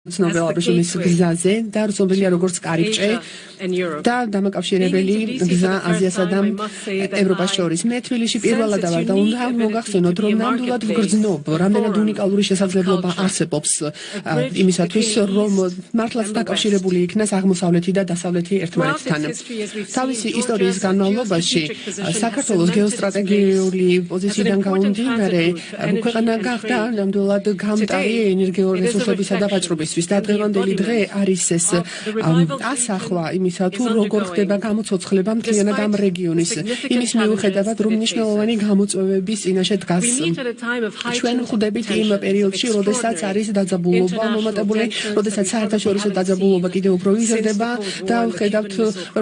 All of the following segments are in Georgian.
ცნობილ აბრეშუმის გზაზე და ცნობილია როგორც კარიბჭე და დამაკავშირებელი გზა აზიასა და ევროპას შორის. მე თბილისში პირველად ვარ და უნდა მოგახსენოთ, რომ ნამდვილად ვგრძნობ, რამდენად უნიკალური შესაძლებლობა არსებობს იმისათვის, რომ მართლაც დაკავშირებული იქნას აღმოსავლეთი და დასავლეთი ერთმანეთთან. თავისი ისტორიის განმავლობაში საქართველოს გეოსტრატეგიული პოზიციიდან გამომდინარე, ქვეყანა გახდა ნამდვილად გამტარი ენერგიული რესურსებისა და ვაჭრობის. და დღევანდელი დღე არის ეს ასახვა იმისა, თუ როგორ ხდება გამოცოცხლება მთლიანად ამ რეგიონის. იმის მიუხედავად, რომ მნიშვნელოვანი გამოწვევების წინაშე დგას. ჩვენ ვხვდებით იმ პერიოდში, როდესაც არის დაძაბულობა მომატებული, როდესაც საერთაშორისო დაძაბულობა კიდევ უფრო იზრდება და ვხედავთ,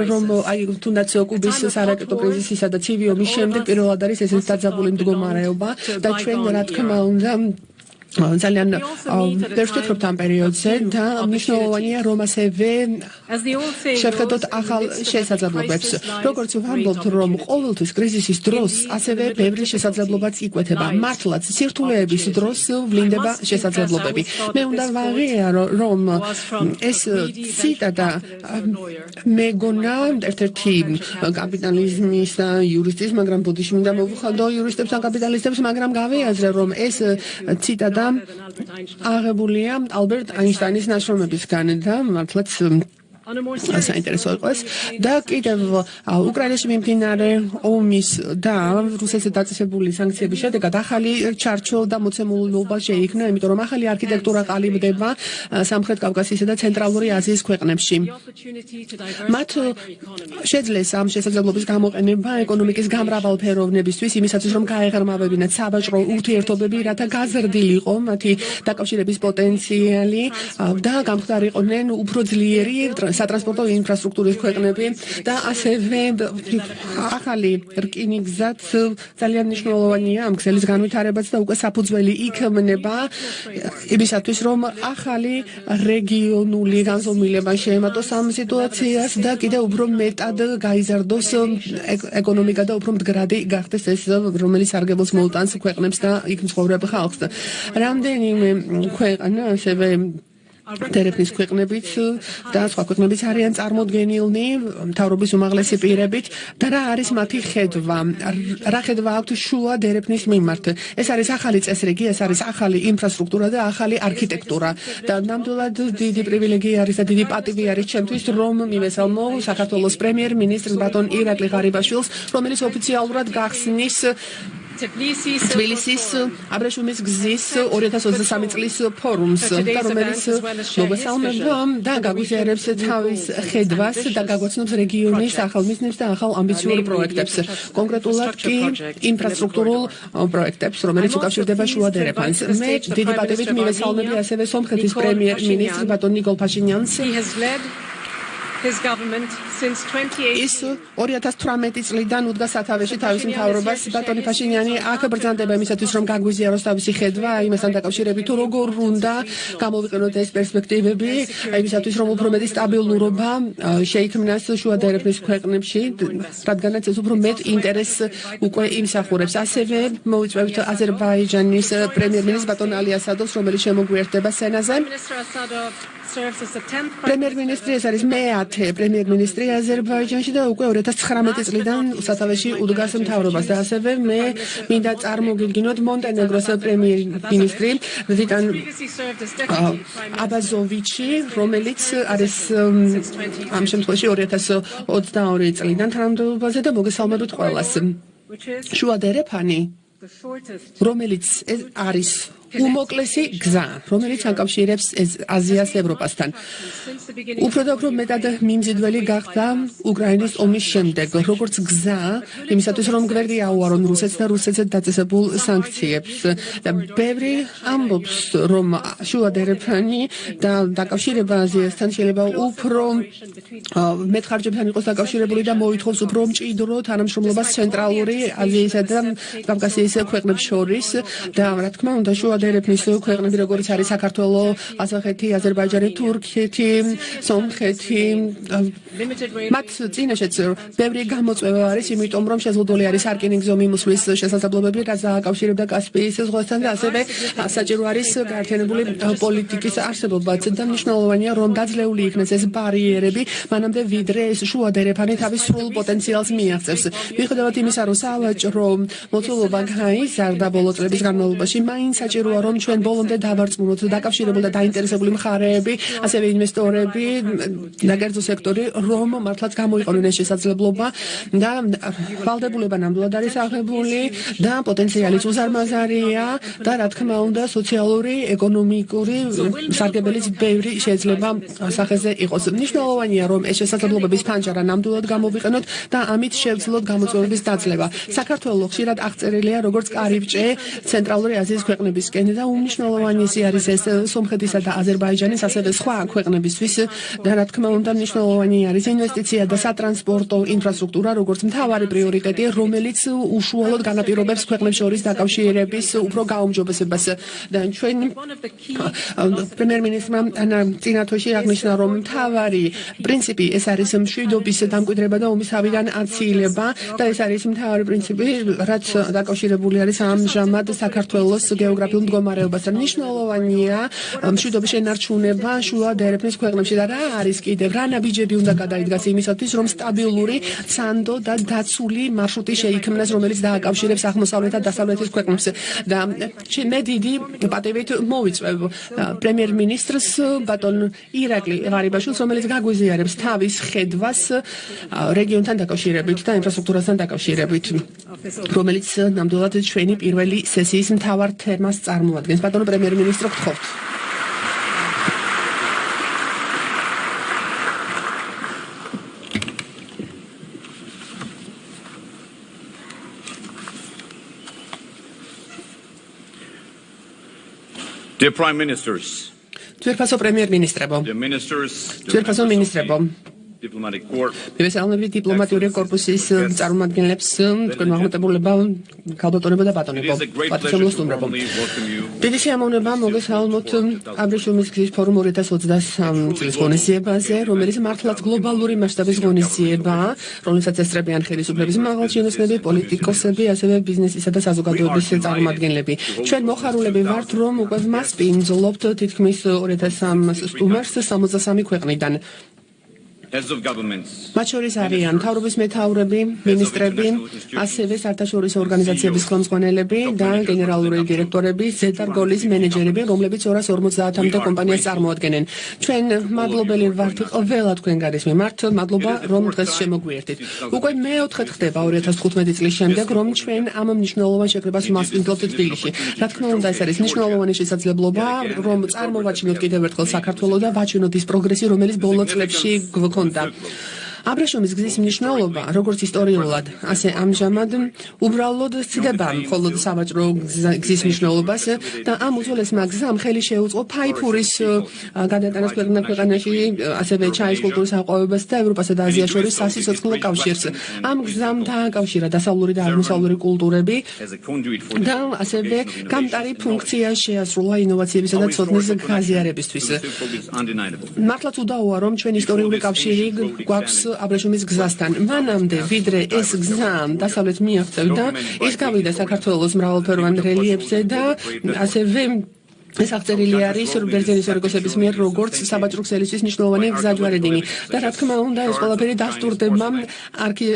რომ აი თუნდაც კუბის სარაკეტო კრიზისისა და ცივი ომის შემდეგ პირველად არის ეს დაძაბული მდგომარეობა და ჩვენ რა თქმა უნდა ძალიან ვერ ვფიქრობთ ამ პერიოდზე და მნიშვნელოვანია რომ ასევე შევხედოთ ახალ შესაძლებლობებს. როგორც ვამბობთ, რომ ყოველთვის კრიზისის დროს ასევე ბევრი შესაძლებლობაც იკვეთება. მართლაც სირთულეების დროს ვლინდება შესაძლებლობები. მე უნდა ვაღიარო, რომ ეს ციტატა მეგონა ერთ-ერთი კაპიტალიზმის და იურისტის, მაგრამ ბოდიში მინდა მოვხადო იურისტებს და კაპიტალისტებს, მაგრამ გავიაზრე, რომ ეს ციტატა აღებულია ალბერტ აინშტაინის ნაშრომებისგან და მართლაც საინტერესო იყოს და კიდევ უკრაინაში მიმდინარე ომის და რუსეთზე დაწესებული სანქციების შედეგად ახალი ჩარჩო და მოცემულობა შეიქმნა, იმიტომ რომ ახალი არქიტექტურა ყალიბდება სამხრეთ კავკასიისა და ცენტრალური აზიის ქვეყნებში. მათ შეძლეს ამ შესაძლებლობის გამოყენება ეკონომიკის გამრავალფეროვნებისთვის, იმისათვის რომ გაეღრმავებინათ საბაჟრო ურთიერთობები, რათა გაზრდილიყო მათი დაკავშირების პოტენციალი და გამხდარიყვნენ უფრო ძლიერი სატრანსპორტო ინფრასტრუქტურის ქვეყნები და ასევე ახალი რკინიგზაც ძალიან მნიშვნელოვანია ამ გზელის განვითარებაც და უკვე საფუძველი იქმნება იმისათვის, რომ ახალი რეგიონული განზომილება შეემატოს ამ სიტუაციას და კიდევ უფრო მეტად გაიზარდოს ეკონომიკა და უფრო მდგრადი გახდეს ეს, რომელიც სარგებლობს მოუტანს ქვეყნებს და იქ მცხოვრებ ხალხს. რამდენიმე ქვეყანა ასევე დერეფნის ქვეყნებით და სხვა ქვეყნებით არიან წარმოდგენილნი მთავრობის უმაღლესი პირებით და რა არის მათი ხედვა? რა ხედვა აქვთ შუა დერეფნის მიმართ? ეს არის ახალი წესრიგი, ეს არის ახალი ინფრასტრუქტურა და ახალი არქიტექტურა და ნამდვილად დიდი პრივილეგია არის და დიდი პატივი არის ჩემთვის, რომ მივესალმო საქართველოს პრემიერ-მინისტრს ბატონ ირაკლი ღარიბაშვილს, რომელიც ოფიციალურად გახსნის თბილისის აბრეშუმის გზის 2023 წლის ფორუმს და რომელიც მოგესალმება და გაგვიზიარებს თავის ხედვას და გაგვაცნობს რეგიონის ახალ მიზნებს და ახალ ამბიციურ პროექტებს. კონკრეტულად კი ინფრასტრუქტურულ პროექტებს, რომელიც უკავშირდება შუა დერეფანს. მე დიდი პატივით მივესალმები ასევე სომხეთის პრემიერ-მინისტრს ბატონ ნიკოლ ფაშინიანს. ის 2018 წლიდან უდგა სათავეში თავის მთავრობას. ბატონი ფაშინიანი აქ ბრძანდება იმისათვის, რომ გაგვიზიაროს თავისი ხედვა იმასთან დაკავშირებით, თუ როგორ უნდა გამოვიყენოთ ეს პერსპექტივები, იმისათვის, რომ უფრო მეტი სტაბილურობა შეიქმნას შუა დერეფნის ქვეყნებში, რადგანაც ეს უფრო მეტ ინტერესს უკვე იმსახურებს. ასევე მოვიწვევთ აზერბაიჯანის პრემიერ-მინისტრს ბატონ ალი ასადოვს, რომელიც შემოგვიერთდება სენაზე. პრემიერ-მინისტრი ეს არის მე-10 პრემიერ-მინისტრი აზერბაიჯანში და უკვე 2019 წლიდან სათავეში უდგას მთავრობას და ასევე მე მინდა წარმოგიდგინოთ მონტენეგროს პრემიერ-მინისტრი ვიტან აბაზოვიჩი, რომელიც არის ამ შემთხვევაში 2022 წლიდან თანამდებობაზე და მოგესალმებით ყველას. შუა დერეფანი, რომელიც არის უმოკლესი გზა, რომელიც აკავშირებს აზიას ევროპასთან. უფრო და უფრო მეტად მიმზიდველი გახდა უკრაინის ომის შემდეგ, როგორც გზა, იმისათვის, რომ გვერდი აუარონ რუსეთს და რუსეთზე დაწესებულ სანქციებს. და ბევრი ამბობს, რომ შუა დერეფანი და დაკავშირება აზიასთან შეიძლება უფრო მეტ ხარჯებთან იყოს დაკავშირებული და მოითხოვს უფრო მჭიდრო თანამშრომლობას ცენტრალური აზიისა და კავკასიის ქვეყნებს შორის და რა თქმა უნდა შუა შუადერეფნის ქვეყნები, როგორც არის საქართველო, ყაზახეთი, აზერბაიჯანი, თურქეთი, სომხეთი. მათ წინაშეც ბევრი გამოწვევა არის, იმიტომ რომ შეზღუდული არის სარკინიგზო მიმოსვლის შესაძლებლობები, რაც აკავშირებდა კასპიის ზღვასთან და ასევე საჭირო არის გაერთიანებული პოლიტიკის არსებობაც და მნიშვნელოვანია, რომ დაძლეული იქნეს ეს ბარიერები, მანამდე ვიდრე ეს შუადერეფანი თავის სრულ პოტენციალს მიაღწევს. მიუხედავად იმისა, რომ სავაჭრო მოცულობა გაიზარდა ბოლო წლების განმავლობაში, მაინც საჭიროა, რომ ჩვენ ბოლომდე დავარწმუნოთ დაკავშირებული და დაინტერესებული მხარეები, ასევე ინვესტორები და კერძო სექტორი, რომ მართლაც გამოიყენონ ეს შესაძლებლობა და ვალდებულება ნამდვილად არის აღებული და პოტენციალიც უზარმაზარია და რა თქმა უნდა სოციალური, ეკონომიკური სარგებელიც ბევრი შეიძლება სახეზე იყოს. მნიშვნელოვანია, რომ ეს შესაძლებლობების ფანჯარა ნამდვილად გამოვიყენოთ და ამით შევძლოთ გამოწვევების დაძლევა. საქართველო ხშირად აღწერილია როგორც კარიბჭე ცენტრალური აზიის ქვეყნებისკენ და უმნიშვნელოვანესი არის ეს სომხეთისა და აზერბაიჯანის, ასევე სხვა ქვეყნებისთვის და რა თქმა უნდა მნიშვნელოვანი არის ინვესტიცია და სატრანსპორტო ინფრასტრუქტურა, როგორც მთავარი პრიორიტეტი, რომელიც უშუალოდ განაპირობებს ქვეყნებს შორის დაკავშირების უფრო გაუმჯობესებას. და ჩვენ პრემიერ-მინისტრმა წინა თვეში აღნიშნა, რომ მთავარი პრინციპი ეს არის მშვიდობის დამკვიდრება და ომის თავიდან აცილება და ეს არის მთავარი პრინციპი, რაც დაკავშირებული არის ამჟამად საქართველოს გეოგრაფიულ მდგომარეობასთან. მნიშვნელოვანია მშვიდობის შენარჩუნება შუადერეფნის ქვეყნებში და რა არის კიდევ რა ნაბიჯები უნდა გადაიდგას იმისათვის, რომ სტაბილური, სანდო და დაცული მარშრუტი შეიქმნას, რომელიც დააკავშირებს აღმოსავლეთ და დასავლეთის ქვეყნებს. და მე დიდი პატივით მოვიწვევ პრემიერ-მინისტრს ბატონ ირაკლი ღარიბაშვილს, რომელიც გაგვიზიარებს თავის ხედვას რეგიონთან დაკავშირებით და ინფრასტრუქტურასთან დაკავშირებით, რომელიც ნამდვილად ჩვენი პირველი სესიის მთავარ თემას წარმოადგენს. ბატონო პრემიერ-მინისტრო, გთხოვთ. Dear Prime Ministers, Ძვირფასო პრემიერ-მინისტრებო, ძვირფასო მინისტრებო, Diplomatic Corps, მივესალმები დიპლომატიური კორპუსის წარმომადგენლებს, თქვენ აღმატებულება, ქალბატონებო და ბატონებო, პატივისცემლო სტუმრებო. დიდი სიამოვნება მოგესალმოთ აბრეშუმის გზის ფორუმ 2023 წლის ღონისძიებაზე, რომელიც მართლაც გლობალური მასშტაბის ღონისძიებაა, რომელსაც ესწრებიან ხელისუფლების მაღალჩინოსნები, პოლიტიკოსები, ასევე ბიზნესისა და საზოგადოების წარმომადგენლები. ჩვენ მოხარულები ვართ, რომ უკვე ვმასპინძლობთ თითქმის 2300 სტუმარს 63 ქვეყნიდან. Heads of governments, მათ შორის არიან მთავრობის მეთაურები, მინისტრები, ასევე საერთაშორისო ორგანიზაციების ხელმძღვანელები და გენერალური დირექტორები, ზედარგოლის მენეჯერები, რომლებიც 250-მდე კომპანიას წარმოადგენენ. ჩვენ მადლობელი ვართ ყველა თქვენგანის მიმართ, მადლობა რომ დღეს შემოგვიერთით. უკვე მეოთხედ ხდება 2015 წლის შემდეგ, რომ ჩვენ ამ მნიშვნელოვან შეკრებას ვმასპინძლობთ თბილისში. რა თქმა უნდა, ეს არის მნიშვნელოვანი შესაძლებლობა, რომ წარმოვაჩინოთ კიდევ ერთხელ საქართველოს და ვაჩვენოთ ის პროგრესი, რომელიც ბოლო წლებში გვქონდა. აბრეშუმის გზის მნიშვნელობა, როგორც ისტორიულად, ასე ამჟამად უბრალოდ ცდება მხოლოდ სავაჭრო გზის მნიშვნელობას და ამ უძველესმა გზამ ხელი შეუწყო ფაიფურის გადატანას ქვეყანაში, ასევე ჩაის კულტურის აყვავებას და ევროპასა და აზიას შორის სასიცოცხლო კავშირს. ამ გზამ დააკავშირა დასავლური და აღმოსავლური კულტურები და ასევე გამტარი ფუნქცია შეასრულა ინოვაციებისა და ცოდნის გაზიარებისთვის. მართლაც უდაოა, რომ ჩვენ ისტორიული კავშირი გვაქვს აბრეშუმის გზასთან. მანამდე, ვიდრე ეს გზა დასავლეთ მიაღწევდა, ის გავიდა საქართველოს მრავალფეროვან რელიეფზე და ასევე ეს აღწერილი არის ბერძენის ორგოსების მიერ როგორც საბაჭრო ქსელისთვის მნიშვნელოვანი გზაჯვარედინი და რა თქმა უნდა ეს ყველაფერი დასტურდება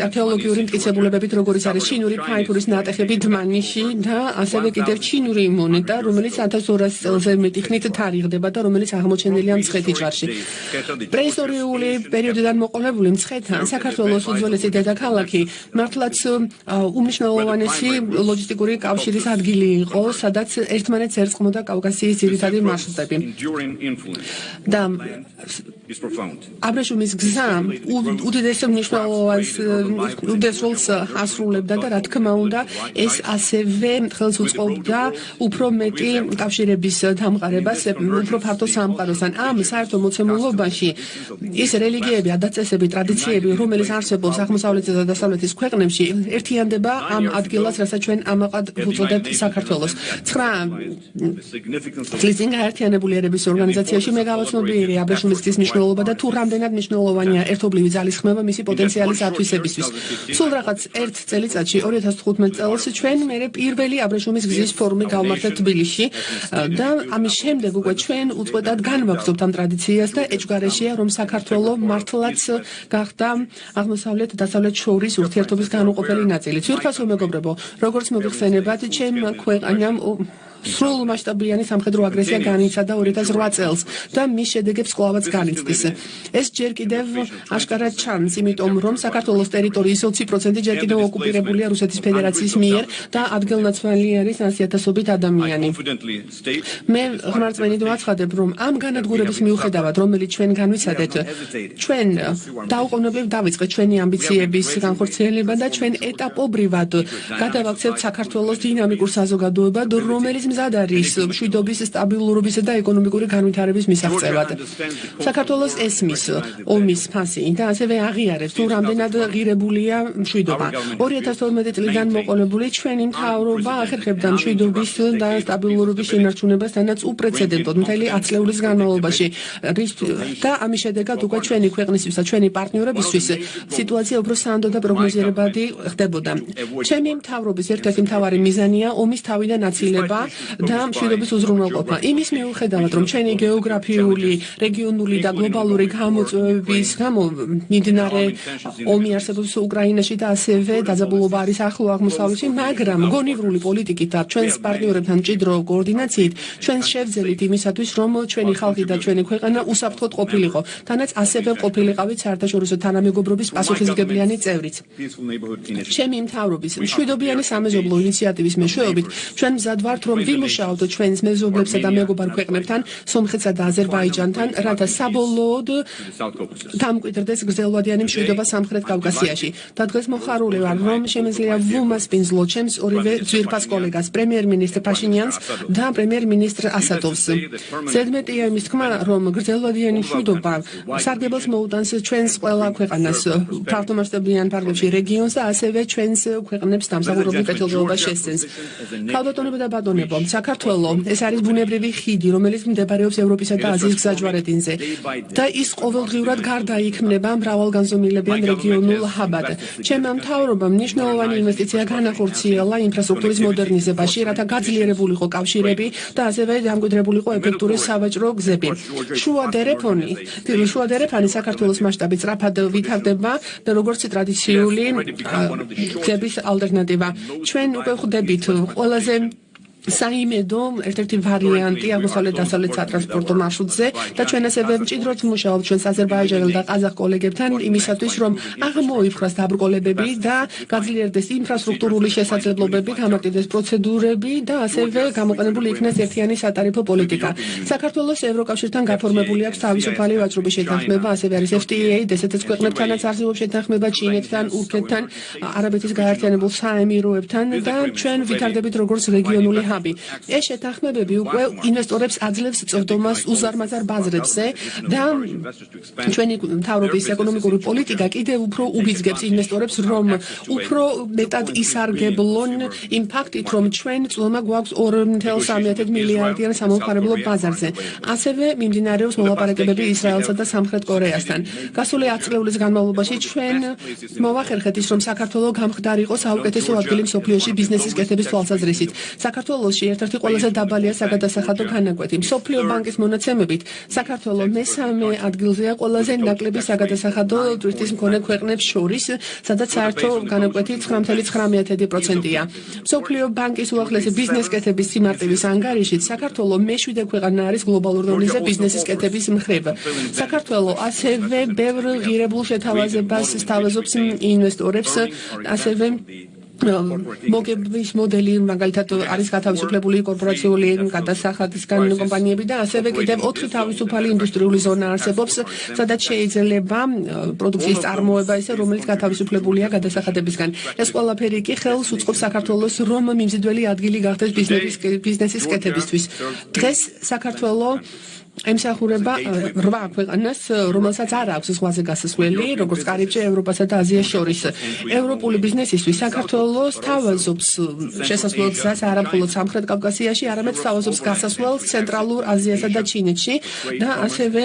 არქეოლოგიური მტკიცებულებებით, როგორც არის ჩინური ფაიფურის ნატეხები დმანიში და ასევე კიდევ ჩინური მონეტა, რომელიც 1200 წელზე მეტი ხნით თარიღდება და რომელიც აღმოჩენილია მცხეთის ჯვარში. პრეისტორიული პერიოდიდან მოყოლებული მცხეთა საქართველოს უძველესი დედაქალაქი მართლაც უმნიშვნელოვანესი ლოჯისტიკური კავშირის ადგილი იყო, სადაც ერთმანეთს ერწყმოდა კავკასიის ძირითადი მარშრუტები. და is profound. აბრეშუმის გზა უდიდეს მნიშვნელობას უდესრულს ასრულებდა და რა თქმა უნდა ეს ასევე ხელს უწყობდა უფრო მეტი კავშირების დამყარებას, უფრო ფართო სამყაროსთან. ამ საერთო მოცემულობაში ის რელიგიები, ადაწესები, ტრადიციები, რომელიც არსებობს აღმოსავლეთის და დასავლეთის ქვეყნებში, ერთიანდება ამ ადგილას, რასაც ჩვენ ამაყად ვუწოდებთ საქართველოს. 9 წლის წინ გაერთიანებული ერების ორგანიზაციაში მე გავაცნობიერე აბრეშუმის გზის მნიშვნელობა და თუ რამდენად მნიშვნელოვანია ერთობლივი ძალისხმევა მისი პოტენციალის ათვისებისთვის. სულ რაღაც ერთ წელიწადში 2015 წელს ჩვენ მე პირველი აბრეშუმის გზის ფორუმი გავმართეთ თბილისში და ამის შემდეგ უკვე ჩვენ უწყვეტად განვაგრძობთ ამ ტრადიციას და ეჭვგარეშეა რომ საქართველოს მართლაც გახდა აღმოსავლეთ დასავლეთ შორის ურთიერთობის განუყოფელი ნაწილი. ძვირფასო მეგობრებო, როგორც მოგიხსენებათ, ჩემ ქვეყანამ სრულ მასშტაბიანი სამხედრო აგრესია განიცადა 2008 წელს და მის შედეგებს კვლავაც განიცდის. ეს ჯერ კიდევ აშკარად ჩანს, იმიტომ რომ საქართველოს ტერიტორიის 20% ჯერ კიდევ ოკუპირებულია რუსეთის ფედერაციის მიერ და ადგილნაცვალი არის 100,000-ობით ადამიანი. მე ღმერთმენით ვაცხადებ, რომ ამ განადგურების მიუხედავად, რომელიც ჩვენ განვიცადეთ, ჩვენ დაუყოვნებლივ დავიწყეთ ჩვენი ამბიციების განხორციელება და ჩვენ ეტაპობრივად გადავაქცევთ საქართველოს დინამიკურ საზოგადოებად, რომელიც მზად არის მშვიდობის, სტაბილურობის და ეკონომიკური განვითარების მისაღწევად. საქართველოს ესმის ომის ფასი და ასევე აღიარებს თუ რამდენად ღირებულია მშვიდობა. 2012 წლიდან მოყოლებული ჩვენი მთავრობა ახერხებდა მშვიდობის და სტაბილურობის შენარჩუნებას თანაც უპრეცედენტოდ მთელი 10 წლების განმავლობაში და ამის შედეგად უკვე ჩვენი ქვეყნისთვის და ჩვენი პარტნიორებისთვის სიტუაცია უფრო სანდო და პროგნოზირებადი ხდებოდა. ჩემი მთავრობის ერთ-ერთი მთავარი მიზანია ომის თავიდან აცილება და მშვიდობის უზრუნველყოფა. იმის მიუხედავად, რომ ჩვენი გეოგრაფიული, რეგიონული და გლობალური გამოწვევების გამო მიმდინარე ომი არსებობს უკრაინაში და ასევე დაძაბულობა არის ახლო აღმოსავლეთში, მაგრამ გონივრული პოლიტიკით და ჩვენს პარტნიორებთან მჭიდრო კოორდინაციით ჩვენ შევძელით იმისათვის, რომ ჩვენი ხალხი და ჩვენი ქვეყანა უსაფრთხოდ ყოფილიყო. თანაც ასევე ყოფილიყავით საერთაშორისო თანამეგობრობის პასუხისმგებლიანი წევრიც. ჩემი მთავრობის მშვიდობიანი სამეზობლო ინიციატივის მეშვეობით ჩვენ მზად ვართ, რომ ვიმუშაოთ ჩვენს მეზობლებსა და მეგობარ ქვეყნებთან, სომხეთსა და აზერბაიჯანთან, რათა საბოლოოდ დამკვიდრდეს გრძელვადიანი მშვიდობა სამხრეთ კავკასიაში. და დღეს მოხარული ვარ, რომ შემეძლია ვუმასპინძლო ჩემს ორივე ძვირფას კოლეგას, პრემიერ-მინისტრ ფაშინიანს და პრემიერ-მინისტრ ასადოვს. ზედმეტია იმის თქმა, რომ გრძელვადიანი მშვიდობა სარგებელს მოუტანს ჩვენს ყველა ქვეყანას, ფართომასშტაბიან ფარგლებში რეგიონს და ასევე ჩვენს ქვეყნებს დამსახურებულ კეთილდღეობას შესცენს. ქალბატონებო და ბატონებო, საქართველოს ეს არის ბუნებრივი ხიდი, რომელიც მდებარეობს ევროპისა და აზიის გზაჯვარედინზე და ის ყოველდღიურად გარდაიქმნება მრავალგანზომილებიან რეგიონულ ჰაბად. ჩემმა მთავრობამ მნიშვნელოვანი ინვესტიცია განახორციელა ინფრასტრუქტურის მოდერნიზებაში, რათა გაძლიერებულიყო კავშირები და ასევე დამკვიდრებულიყო ეფექტური სავაჭრო გზები. შუა დერეფანი საქართველოს მასშტაბით სწრაფად ვითარდება და როგორც ტრადიციული გზების ალტერნატივა. ჩვენ უკვე ხვდებით ყველაზე საიმედო ერთ-ერთი ვარიანტი აღმოსავლეთ დასავლეთ სატრანსპორტო მარშრუტზე და ჩვენ ასევე მჭიდროდ ვმუშაობთ ჩვენს აზერბაიჯანელ და ყაზახ კოლეგებთან იმისათვის, რომ აღმოიფხვრას დაბრკოლებები და გაძლიერდეს ინფრასტრუქტურული შესაძლებლობები, გამარტივდეს პროცედურები და ასევე გამოყენებული იქნას ერთიანი სატარიფო პოლიტიკა. საქართველოს ევროკავშირთან გაფორმებული აქვს თავისუფალი ვაჭრობის შეთანხმება, ასევე არის FTA, ესეთაც ქვეყნებთანაც არსებობს შეთანხმება ჩინეთთან, ურქეთთან, არაბეთის გაერთიანებულ საემიროებთან და ჩვენ ვითარდებით როგორც რეგიონული ეს შეთანხმებები უკვე ინვესტორებს აძლევს წვდომას უზარმაზარ ბაზრებზე და ჩვენი მთავრობის ეკონომიკური პოლიტიკა კიდევ უფრო უბიძგებს ინვესტორებს, რომ უფრო მეტად ისარგებლონ იმ ფაქტით, რომ ჩვენ წვდომა გვაქვს 2.3 მილიარდიან სამომხმარებლო ბაზარზე. ასევე მიმდინარეობს მოლაპარაკებები ისრაელსა და სამხრეთ კორეასთან. გასული 10 წლების განმავლობაში ჩვენ მოვახერხეთ ის, რომ საქართველოს გამხდარიყო საუკეთესო ადგილი მსოფლიოში ბიზნესის კეთების თვალსაზრისით. საქართველოში ერთ-ერთი ყველაზე დაბალია საგადასახადო განაკვეთი. მსოფლიო ბანკის მონაცემებით საქართველოს მესამე ადგილზეა ყველაზე ნაკლები საგადასახადო ტვირთის მქონე ქვეყნებს შორის, სადაც საერთო განაკვეთი 9.9%-ია. მსოფლიო ბანკის უახლესი ბიზნეს კეთების სიმარტივის ანგარიშით საქართველოს მე-7 ქვეყანა არის გლობალურ დონეზე ბიზნესის კეთების მხრივ. საქართველოს ასევე ბევრ ღირებულ შეთავაზებას სთავაზობს ინვესტორებს, ასევე მოგების მოდელი მაგალითად არის გათავისუფლებული კორპორაციული გადასახადისგან კომპანიები და ასევე კიდევ 4 თავისუფალი ინდუსტრიული ზონა არსებობს, სადაც შეიძლება პროდუქციის წარმოება ისე, რომელიც გათავისუფლებულია გადასახადებისგან. ეს ყველაფერი კი ხელს უწყობს საქართველოს, რომ მიმზიდველი ადგილი გახდეს ბიზნესის კეთებისთვის. დღეს საქართველოს ემსახურება 8 ქვეყანას, რომელსაც არ აქვს ზღვაზე გასასვლელი, როგორც კარიბჭე ევროპასა და აზიას შორის. ევროპული ბიზნესისთვის საქართველოს თავაზობს შესასვლელ გზას არა მხოლოდ სამხრეთ კავკასიაში, არამედ თავაზობს გასასვლელს ცენტრალურ აზიასა და ჩინეთში და ასევე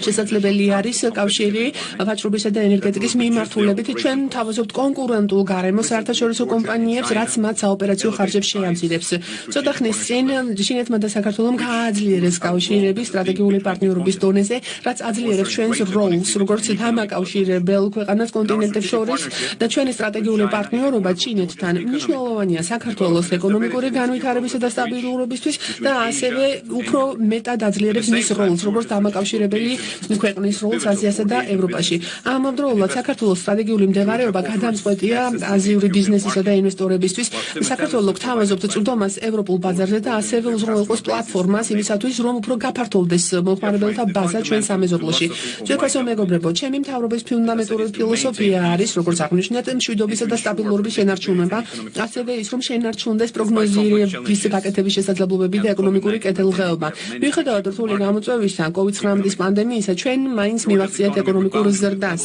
შესაძლებელი არის კავშირი ვაჭრობისა და ენერგეტიკის მიმართულებით. ჩვენ თავაზობთ კონკურენტულ გარემოს საერთაშორისო კომპანიებს, რაც მათ საოპერაციო ხარჯებს შეამცირებს. ცოტა ხნის წინ ჩინეთმა და საქართველომ გააძლიერეს კავშირები სტრატეგიული პარტნიორობის დონეზე, რაც აძლიერებს ჩვენს როლს, როგორც დამაკავშირებელ ქვეყანას კონტინენტებს შორის და ჩვენი სტრატეგიული პარტნიორობა ჩინეთთან მნიშვნელოვანია საქართველოს ეკონომიკური განვითარებისა და სტაბილურობისთვის და ასევე უფრო მეტად აძლიერებს მის როლს, როგორც დამაკავშირებელი ქვეყნის როლს აზიასა და ევროპაში. ამავდროულად საქართველოს სტრატეგიული მდებარეობა გადამწყვეტია აზიური ბიზნესისა და ინვესტორებისთვის. საქართველოს გთავაზობთ წვდომას ევროპულ ბაზარზე და ასევე უზრუნველყოს პლატფორმას იმისათვის, რომ უფრო გაფართოვდეს მომხმარებელთა ბაზა ჩვენ სამეზობლოში. ძვირფასო მეგობრებო, ჩემი მთავრობის ფუნდამენტური ფილოსოფია არის, როგორც აღნიშნეთ, მშვიდობისა და სტაბილურობის შენარჩუნება, ასევე ის, რომ შენარჩუნდეს პროგნოზირების გაკეთების შესაძლებლობები და ეკონომიკური კეთილდღეობა. მიუხედავად რთული გამოწვევისა, COVID-19 პანდემიისა, ჩვენ მაინც მივახციეთ ეკონომიკურ ზრდას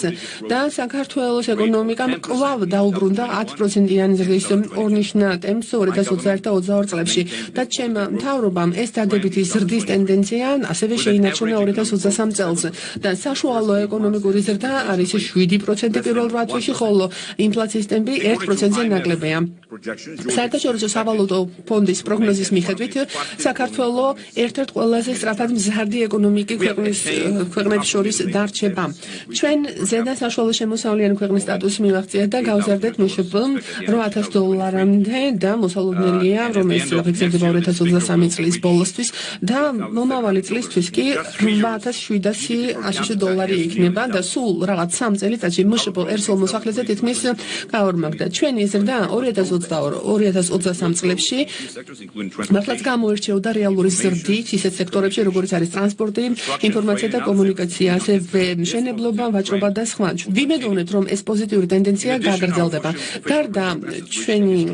და საქართველოს ეკონომიკამ კვლავ დაუბრუნდა 10%-იანი ზრდის ორნიშნა ტემპს 2021-22 წლებში და ჩემ მთავრობამ ეს დადებითი ზრდის ტენდენცია ასევე შეინარჩუნა 2023 წელს და საშუალო ეკონომიკური ზრდა არის 7% პირველ 8 თვეში, ხოლო ინფლაციის ტემპი 1%-ზე ნაკლებია. საერთაშორისო სავალუტო ფონდის პროგნოზის მიხედვით, საქართველოს ერთ-ერთ ყველაზე სწრაფად მზარდი ეკონომიკი ქვეყნებს შორის დარჩება. ჩვენ ზედა საშუალო შემოსავლიანი ქვეყნის სტატუსი მივაღწიეთ და გავზარდეთ მშპ $8,000-მდე და მოსალოდნელია, რომ ეს ფიქსირდება 2023 წლის ბოლოსთვის და მომავალი წლისთვის კი $8,700 იქნება და სულ რაღაც 3 წელიწადში მშპ ერთსულ მოსახლეზე თითქმის გაორმაგდა. ჩვენი ზრდა 2022-2023 წლებში მართლაც გამოირჩეოდა რეალური ზრდით ისეთ სექტორებში, როგორც არის ტრანსპორტი, ინფორმაცია და კომუნიკაცია, ასევე მშენებლობა, ვაჭრობა და სხვა. ვიმედოვნებთ, რომ ეს პოზიტიური ტენდენცია გაგრძელდება.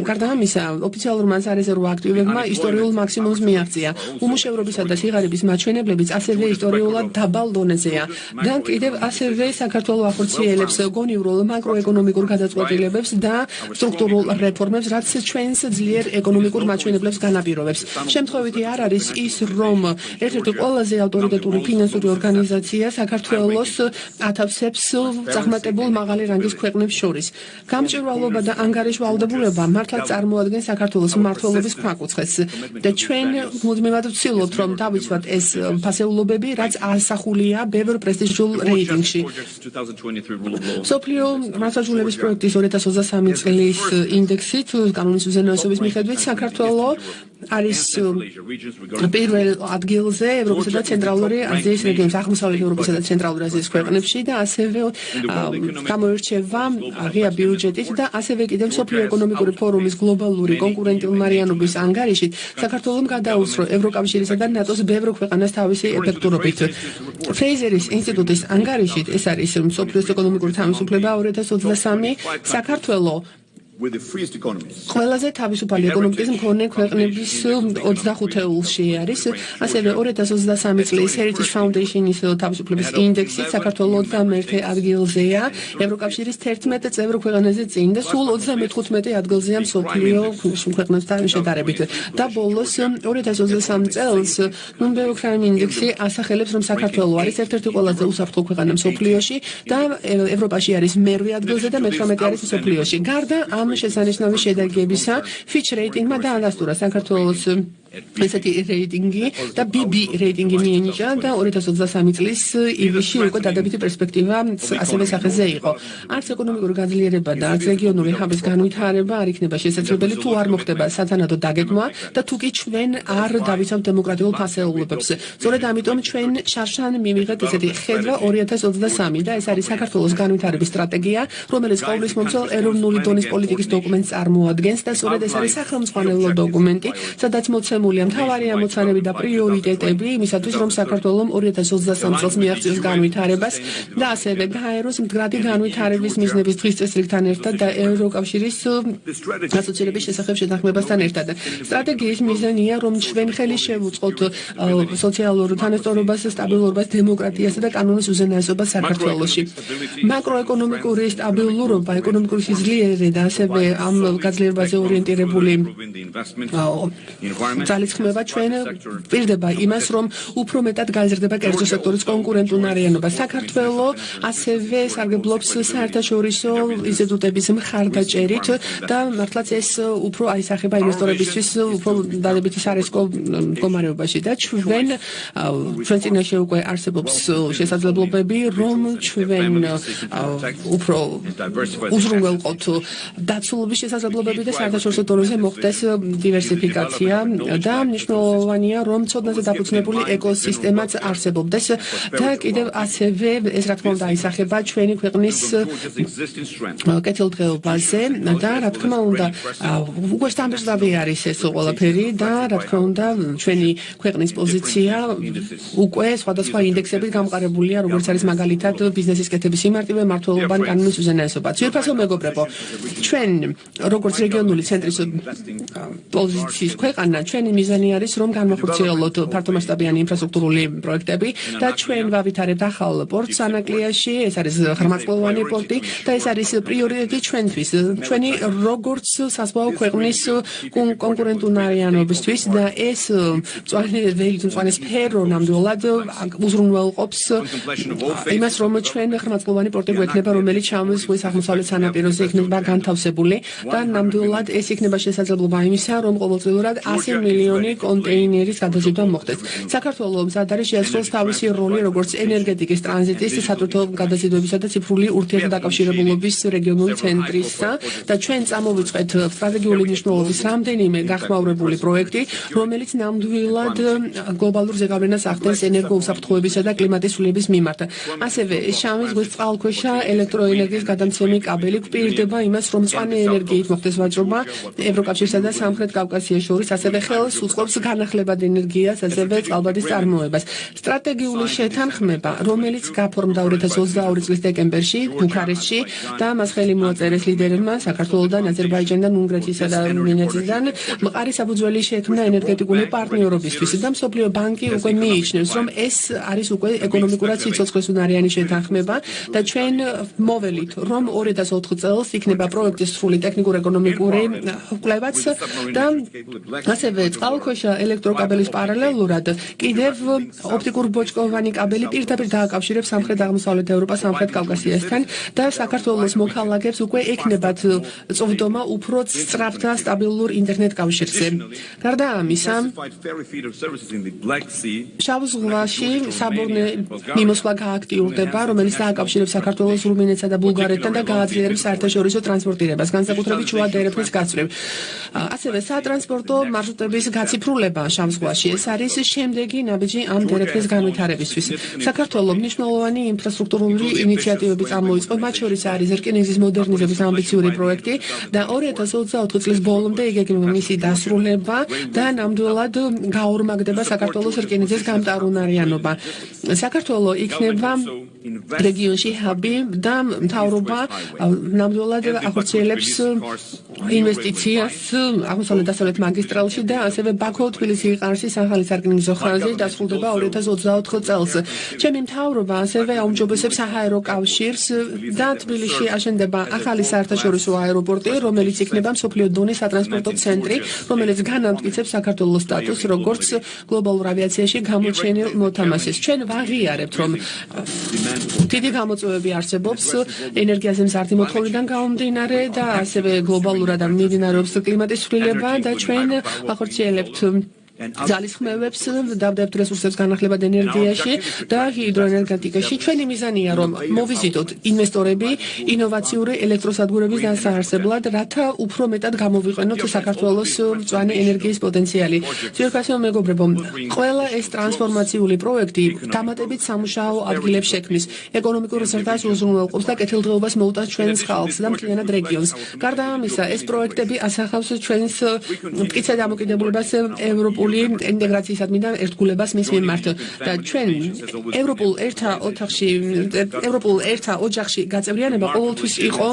გარდა ამისა, ოფიციალურმა სარეზერვო აქტივებმა ისტორიულ მაქსიმუმს მიაღწია. უმუშევრობისა და სიღარიბის მაჩვენებლებიც ასევე ისტორიულად დაბალ დონეზეა და კიდევ ასევე საქართველოს ახორციელებს გონივრულ მაკროეკონომიკურ გადაწყვეტილებებს და სტრუქტურულ რეფორმებს, რაც ჩვენს ძლიერ ეკონომიკურ მაჩვენებლებს განაპირობებს. შემთხვევითი არ არის ის, რომ ერთ-ერთი ყველაზე ავტორიტეტული ფინანსური ორგანიზაცია საქართველოს ათავსებს წაღმატებულ მაღალი რანგის ქვეყნებს შორის. გამჭვირვალობა და ანგარიშვალდებულება მართლაც წარმოადგენს საქართველოს მმართველობის ქვაკუცხეს და ჩვენ მუდმივად ვცდილობთ, რომ დავიცვათ ეს ფასეულობები, რაც ასახულია ბევრ პრესტიჟულ რეიტინგში. მსოფლიო მართლმსაჯულების პროექტის 2023 წლის ინდექსით კანონის უზენაესობის მიხედვით საქართველოს არის პირველ ადგილზე ევროპისა და ცენტრალური აზიის რეგიონის, აღმოსავლეთ ევროპისა და ცენტრალური აზიის ქვეყნებში და ასევე გამოირჩევა ღია ბიუჯეტით და ასევე კიდევ მსოფლიო ეკონომიკური ფორუმის გლობალური კონკურენტულმარიანობის ანგარიშით საქართველოს გადაუსწრო ევროკავშირისა და ნატოს ბევრ ქვეყანას თავისი ეფექტურობით. ფრეიზერის ინსტიტუტის ანგარიშით, ეს არის მსოფლიოს ეკონომიკური თავისუფლება 2023, საქართველოს ყველაზე თავისუფალი ეკონომიკის მქონე ქვეყნების 25-ში არის. ასევე 2023 წლის Heritage Foundation-ის თავისუფლების ინდექსით საქართველოს 21 ადგილზეა ევროკავშირის 11 წევრ ქვეყანაზე წინ და სულ 35 ადგილზეა მსოფლიო ქვეყნებთან შედარებით. და ბოლოს 2023 წელს Bloomberg Prime ინდექსი ასახელებს, რომ საქართველოს არის ერთ-ერთი ყველაზე უსაფრთხო ქვეყანა მსოფლიოში და ევროპაში არის მერვე ადგილზე და მე-18 არის მსოფლიოში. გარდა ამ შესანიშნავი შედეგებისა, Fitch Rating-მა დაადასტურა საქართველოს ესეთი რეიტინგი და BB რეიტინგი მიენიჭა და 2023 წლის ივლისში უკვე დადებითი პერსპექტივა ასევე სახეზე იყო. არც ეკონომიკური გაძლიერება და არც რეგიონული ჰაბის განვითარება არ იქნება შესაძლებელი თუ არ მოხდება სათანადო დაგეგმვა და თუ კი ჩვენ არ დავიცავთ დემოკრატიულ ფასეულობებს. სწორედ ამიტომ ჩვენ შარშან მივიღეთ ესეთი ხედვა 2023 და ეს არის საქართველოს განვითარების სტრატეგია, რომელიც ყოვლისმომცველ ეროვნული დონის პოლიტიკის დოკუმენტს წარმოადგენს და სწორედ ეს არის სახელმძღვანელო დოკუმენტი, სადაც მოცემულია მთავარი ამოცანები და პრიორიტეტები იმისათვის, რომ საქართველოს 2023 წელს მიაღწიოს განვითარებას და ასევე გაეროს მდგრადი განვითარების მიზნების დღის წესრიგთან ერთად და ევროკავშირის ასოცირების შესახებ შეთანხმებასთან ერთად. სტრატეგიის მიზანია, რომ ჩვენ ხელი შევუწყოთ სოციალურ თანასწორობას, სტაბილურობას, დემოკრატიასა და კანონის უზენაესობას საქართველოში. მაკროეკონომიკური სტაბილურობა, ეკონომიკური სიძლიერე და ასევე ამ გაძლიერებაზე ორიენტირებული ძალისხმევა ჩვენ პირდება იმას, რომ უფრო მეტად გაიზრდება კერძო სექტორის კონკურენტუნარიანობა. საქართველო ასევე სარგებლობს საერთაშორისო ინსტიტუტების მხარდაჭერით და მართლაც ეს უფრო აისახება ინვესტორებისთვის უფრო დადებითი სარისკო მდგომარეობაში და ჩვენ წინაშე უკვე არსებობს შესაძლებლობები, რომ ჩვენ უფრო უზრუნველყოთ დაცულობის შესაძლებლობები და საერთაშორისო დონეზე მოხდეს დივერსიფიკაცია და მნიშვნელოვანია, რომ ცოდნაზე დაფუძნებული ეკოსისტემაც არსებობდეს და კიდევ ასევე ეს რა თქმა უნდა აისახება ჩვენი ქვეყნის კეთილდღეობაზე და რა თქმა უნდა უკვე სტანდარტიზებული არის ეს ყველაფერი და რა თქმა უნდა ჩვენი ქვეყნის პოზიცია უკვე სხვადასხვა ინდექსებით გამყარებულია, როგორც არის მაგალითად ბიზნესის კეთების სიმარტივე, მართლობა, კანონის უზენაესობა. ძვირფასო მეგობრებო, ჩვენ როგორც რეგიონული ცენტრის პოზიციის ქვეყანა, ჩვენი მიზანი არის, რომ განვახორციელოთ ფართომასშტაბიანი ინფრასტრუქტურული პროექტები და ჩვენ ვავითარებთ ახალ პორტს ანაკლიაში, ეს არის ღრმაწლოვანი პორტი და ეს არის პრიორიტეტი ჩვენთვის, ჩვენი როგორც საზღვაო ქვეყნის კონკურენტუნარიანობისთვის და ეს მწვანე სფერო ნამდვილად უზრუნველყოფს იმას, რომ ჩვენ ღრმაწლოვანი პორტი გვექნება, რომელიც შავი ზღვის აღმოსავლეთ სანაპიროზე იქნება განთავსებული და ნამდვილად ეს იქნება შესაძლებლობა იმისა, რომ ყოველწლიურად 100 მილიონი კონტეინერის გადაზიდვა მოხდეს. საქართველოს მზად არის შეასრულოს თავისი როლი როგორც ენერგეტიკის ტრანზიტის, სატვირთო გადაზიდვებისა და ციფრული ურთიერთდაკავშირებულობის რეგიონული ცენტრისა და ჩვენ წამოვიწყეთ სტრატეგიული მნიშვნელობის რამდენიმე გახმაურებული პროექტი, რომელიც ნამდვილად გლობალურ ზეგავლენას ახდენს ენერგოუსაფრთხოებისა და კლიმატის ცვლილების მიმართ. ასევე შავი ზღვის წყალქვეშა ელექტროენერგიის გადამცემი კაბელი გვპირდება იმას, რომ მწვანე ენერგიით მოხდეს ვაჭრობა ევროკავშირსა და სამხრეთ კავკასიას შორის, ასევე ხელს უწყობს განახლებად ენერგიას, ასევე წყალბადის წარმოებას. სტრატეგიული შეთანხმება, რომელიც გაფორმდა 2022 წლის დეკემბერში ბუქარესტში და მას ხელი მოაწერეს ლიდერებმა საქართველოსთან, აზერბაიჯანთან, უნგრეთისა და რუმინეთიდან მყარი საფუძველი შექმნა ენერგეტიკული პარტნიორობისთვის და მსოფლიო ბანკი უკვე მიიჩნევს, რომ ეს არის უკვე ეკონომიკურად სიცოცხლესუნარიანი შეთანხმება და ჩვენ მოველით, რომ 2004 წელს იქნება პროექტის სრული ტექნიკურ-ეკონომიკური კვლევაც და ასევე წყალქვეშა ელექტროკაბელის პარალელურად კიდევ ოპტიკურ-ბოჭკოვანი კაბელი პირდაპირ დააკავშირებს სამხრეთ-აღმოსავლეთ ევროპას სამხრეთ კავკასიასთან და საქართველოს მოქალაქეებს უკვე ექნებათ წვდომა უფრო სწრაფ და სტაბილურ ინტერნეტ კავშირზე. გარდა ამისა, შავ ზღვაში საბორნე მიმოსვლა გააქტიურდება, რომელიც დააკავშირებს საქართველოს, რუმინეთსა და ბულგარეთთან და გააძლიერებს საერთაშორისო ტრანსპორტირებას, განსაკუთრებით შუა დერეფნის გასწვრივ. ასევე სატრანსპორტო მარშრუტების გაციფრულება შავ ზღვაში. ეს არის შემდეგი ნაბიჯი ამ დერეფნის განვითარებისთვის. საქართველოს მნიშვნელოვანი ინფრასტრუქტურული ინიციატივები წარმოიწყო, მათ შორის არის რკინიგზის მოდერნიზების ამბიციური პროექტი და 2024 წლის ბოლომდე იგეგმება მისი დასრულება და ნამდვილად გაორმაგდება საქართველოს რკინიგზის გამტარუნარიანობა. საქართველოს იქნება რეგიონში ჰაბი და მთავრობა ნამდვილად ახორციელებს ინვესტიციას აღმოსავლეთ-დასავლეთ მაგისტრალში და ასევე ბაქო-თბილისი-ყარსის ახალი სარკინიგზო ხაზი დასრულდება 2024 წელს. ჩემი მთავრობა ასევე აუმჯობესებს საჰაერო კავშირს და თბილისში აშენდება ახალი საერთაშორისო აეროპორტი, რომელიც იქნება მსოფლიო დონის სატრანსპორტო ცენტრი, რომელიც განამტკიცებს საქართველოს სტატუსს როგორც გლობალურ ავიაციაში გამოჩენილ მოთამაშეს. ჩვენ ვაღიარებთ, რომ დიდი გამოწვევები არსებობს ენერგიაზე მზარდი მოთხოვნიდან გამომდინარე და ასევე გლობალურად მიმდინარეობს კლიმატის ცვლილება და ჩვენ ახორციელებთ ძალისხმევებს დავდებთ რესურსებს განახლებად ენერგიაში და ჰიდროენერგეტიკაში. ჩვენი მიზანია რომ მოვიზიდოთ ინვესტორები ინოვაციური ელექტროსადგურების დასაარსებლად, რათა უფრო მეტად გამოვიყენოთ საქართველოს მწვანე ენერგიის პოტენციალი. ძვირფასო მეგობრებო, ყველა ეს ტრანსფორმაციული პროექტი დამატებით სამუშაო ადგილებს შექმნის, ეკონომიკურ ზრდას უზრუნველყოფს და კეთილდღეობას მოუტანს ჩვენს ხალხს და მთლიანად რეგიონს. გარდა ამისა, ეს პროექტები ასახავს ჩვენს მტკიცე დამოკიდებულებას ევროპული ინტეგრაციისადმი და ერთგულებას მის მიმართ და ჩვენ ევროპულ ერთა ოჯახში გაწევრიანება ყოველთვის იყო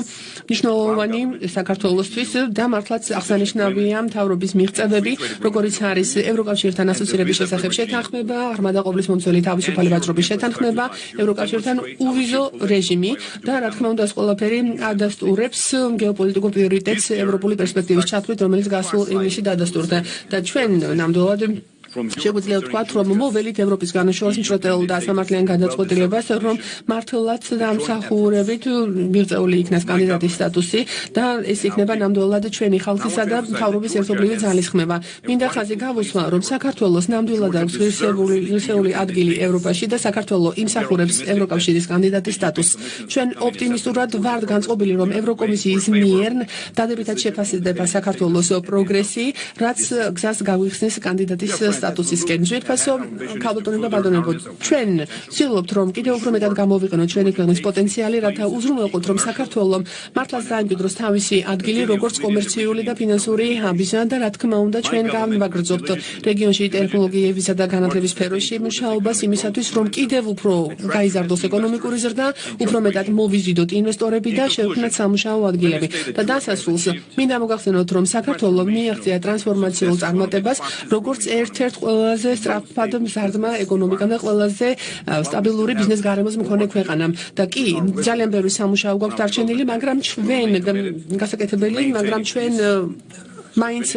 მნიშვნელოვანი საქართველოსთვის და მართლაც აღსანიშნავია მთავრობის მიღწევები, როგორიც არის ევროკავშირთან ასოცირების შესახებ შეთანხმება, ღრმა და ყოვლის მომცველი თავისუფალი ვაჭრობის შეთანხმება, ევროკავშირთან უვიზო რეჟიმი და რა თქმა უნდა ეს ყველაფერი ადასტურებს გეოპოლიტიკურ პრიორიტეტს ევროპული პერსპექტივის ჩათვლით, რომელიც გასულ ივნისში დადასტურდა და ჩვენ ნამდვილად შეგვიძლია ვთქვათ, რომ მოველით ევროპის განაშოროს მჭრეტეულ და სამართლიან გადაწყვეტილებას, რომ მართლაც დამსახურებით მიღწეული იქნას კანდიდატის სტატუსი და ეს იქნება ნამდვილად ჩვენი ხალხისა და მთავრობის ერთობლივი ძალისხმევა. მინდა ხაზი გავუსვა, რომ საქართველოს ნამდვილად აქვს ღირსეული ადგილი ევროპაში და საქართველოს იმსახურებს ევროკავშირის კანდიდატის სტატუსს. ჩვენ ოპტიმისტურად ვართ განწყობილი, რომ ევროკომისიის მიერ დადებითად შეფასდება საქართველოს პროგრესი, რაც გზას გავიხსნის კანდიდატის სტატუსისკენ. ძვირფასო ქალბატონებო და ბატონებო, ჩვენ ვცდილობთ, რომ კიდევ უფრო მეტად გამოვიყენოთ ჩვენი ქვეყნის პოტენციალი, რათა უზრუნველყოთ, რომ საქართველოს მართლაც დაიმკვიდროს თავისი ადგილი, როგორც კომერციული და ფინანსური ჰაბისა და რა თქმა უნდა, ჩვენ გავიმაგრძობთ რეგიონში ტექნოლოგიებისა და განათლების სფეროში მუშაობას იმისათვის, რომ კიდევ უფრო გაიზარდოს ეკონომიკური ზრდა, უფრო მეტად მოვიზიდოთ ინვესტორები და შევქმნათ სამუშაო ადგილები. და დასასრულს მინდა მოგახსენოთ, რომ საქართველოს მიაღწია ტრანსფორმაციულ წარმატებას, როგორც ერთ-ერთ ყველაზე სწრაფად მზარდმა ეკონომიკამ და ყველაზე სტაბილური ბიზნეს გარემოს მქონე ქვეყანამ. და კი, ძალიან ბევრი სამუშაო გვაქვს დარჩენილი, მაგრამ ჩვენ გასაკეთებელი, მაგრამ ჩვენ მაინც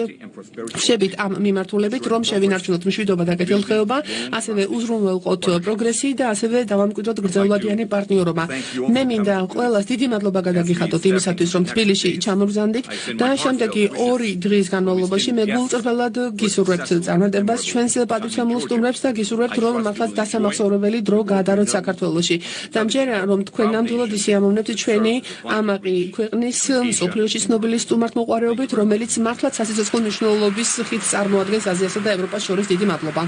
ვშევით ამ მიმართულებით, რომ შევინარჩუნოთ მშვიდობა და კეთილდღეობა, ასევე უზრუნველყოთ პროგრესი და ასევე დავამკვიდროთ გრძელვადიანი პარტნიორობა. მე მინდა ყველას დიდი მადლობა გადაგიხადოთ იმისათვის, რომ თბილისში ჩამოვზანდით და შემდეგი 2 დღის განმავლობაში მე გულწრფელად გისურვებთ წარმატებას ჩვენს პატივცემულ სტუმრებს და გისურვებთ, რომ მართლაც დასამახსოვრებელი დრო გაადაროთ საქართველოში. და მჯერა, რომ თქვენ ნამდვილად ისიამოვნებთ ჩვენი ამაყი ქვეყნის მსოფლიოში ცნობილი სტუმართმოყვარეობით, რომელიც მართლაც სასიცოცხლო მნიშვნელობის ხიდს წარმოადგენს აზიასა და ევროპას შორის. დიდი მადლობა.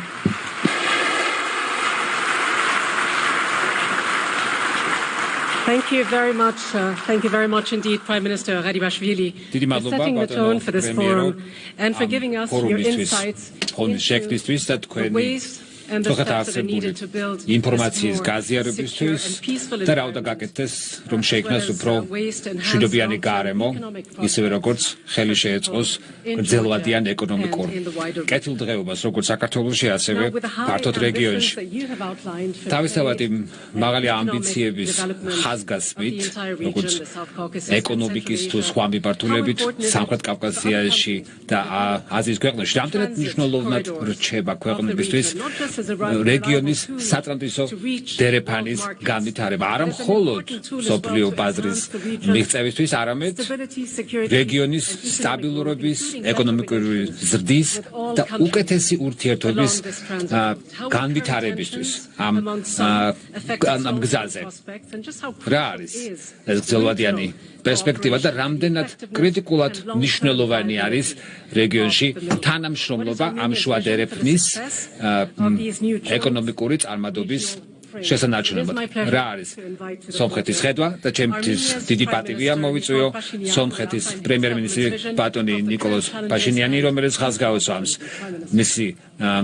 Thank you very much. Thank you very much indeed, Prime Minister Gharibashvili, for setting the tone for this forum and for giving us your insights into the ways and the steps that are needed to build ინფორმაციის გაზიარებისთვის და რა უნდა გაკეთდეს, რომ შეიქმნას უფრო მშვიდობიანი გარემო, ისევე როგორც ხელი შეეწყოს გრძელვადიან ეკონომიკურ კეთილდღეობას, როგორც საქართველოში, ასევე ფართოდ რეგიონში. თავისთავად მაღალი ამბიციების ხაზგასმით, როგორც ეკონომიკის თუ სხვა მიმართულებით, სამხრეთ კავკასიაში და აზიის ქვეყნებში, რამდენად მნიშვნელოვნად რჩება ქვეყნებისთვის რეგიონის სატრანზიტო დერეფანის განვითარება, არა მხოლოდ მსოფლიო ბაზრის მიღწევისთვის, არამედ რეგიონის სტაბილურობის, ეკონომიკური ზრდის და უკეთესი ურთიერთობის განვითარებისთვის ამ გზაზე. რა არის ეს გრძელვადიანი პერსპექტივა და რამდენად კრიტიკულად მნიშვნელოვანი არის რეგიონში თანამშრომლობა ამ შუა დერეფნის ეკონომიკური წარმატების შესანარჩუნებლად. რა არის სომხეთის ხედვა და ჩემთვის დიდი პატივია მოვიწვიო სომხეთის პრემიერ-მინისტრი ბატონი ნიკოლოზ პაშინიანი, რომელიც ხაზს გაუსვამს მისი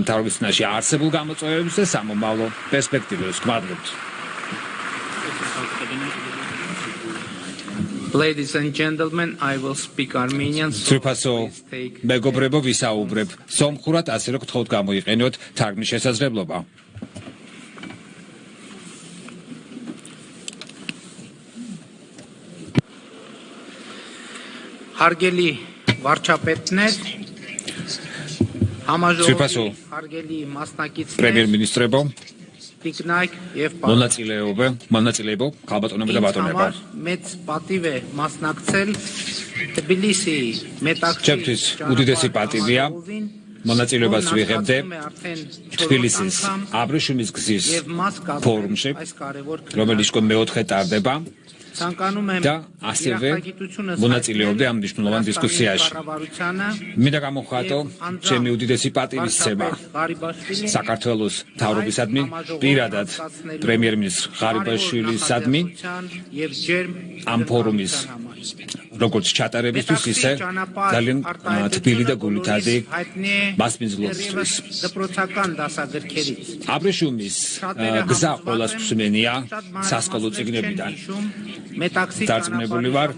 მთავრობის წინაშე არსებულ გამოწვევებს და სამომავლო პერსპექტივებს. გმადლობთ. Ladies and gentlemen, I will speak Armenian. Ძვირფასო მეგობრებო, ვისაუბრებ სომხურად, ასე რომ გთხოვთ გამოიყენოთ თარგმნის შესაძლებლობა. Հարգելի վարչապետներ, համաժողովի հարգելի մասնակիցներ, პრემიერ-მინისტრებო, տիկնայք եւ მონაწილეებო, ქალბატონებო და ბატონებო. մեծ պատիվ է մասնակցել Թբիլիսիի Ჩემთვის უდიდესი პატივია მონაწილეობას ვიღებდე თბილისის აბრეშუმის გზის ფორუმში, რომელიც მეოთხე ტარდება. და ასევე მონაწილეობდე ამ მნიშვნელოვან დისკუსიაში. მინდა გამოვხატო ჩემი უდიდესი პატივისცემა საქართველოს მთავრობისადმი, პირადად პრემიერ-მინისტრ ღარიბაშვილისადმი ამ ფორუმის როგორც ჩატარებისთვის, ისე ძალიან თბილი და გულითადი მასპინძლობისთვის. აბრეშუმის გზა ყველას მსმენია სასკოლო წიგნებიდან. დარწმუნებული ვარ,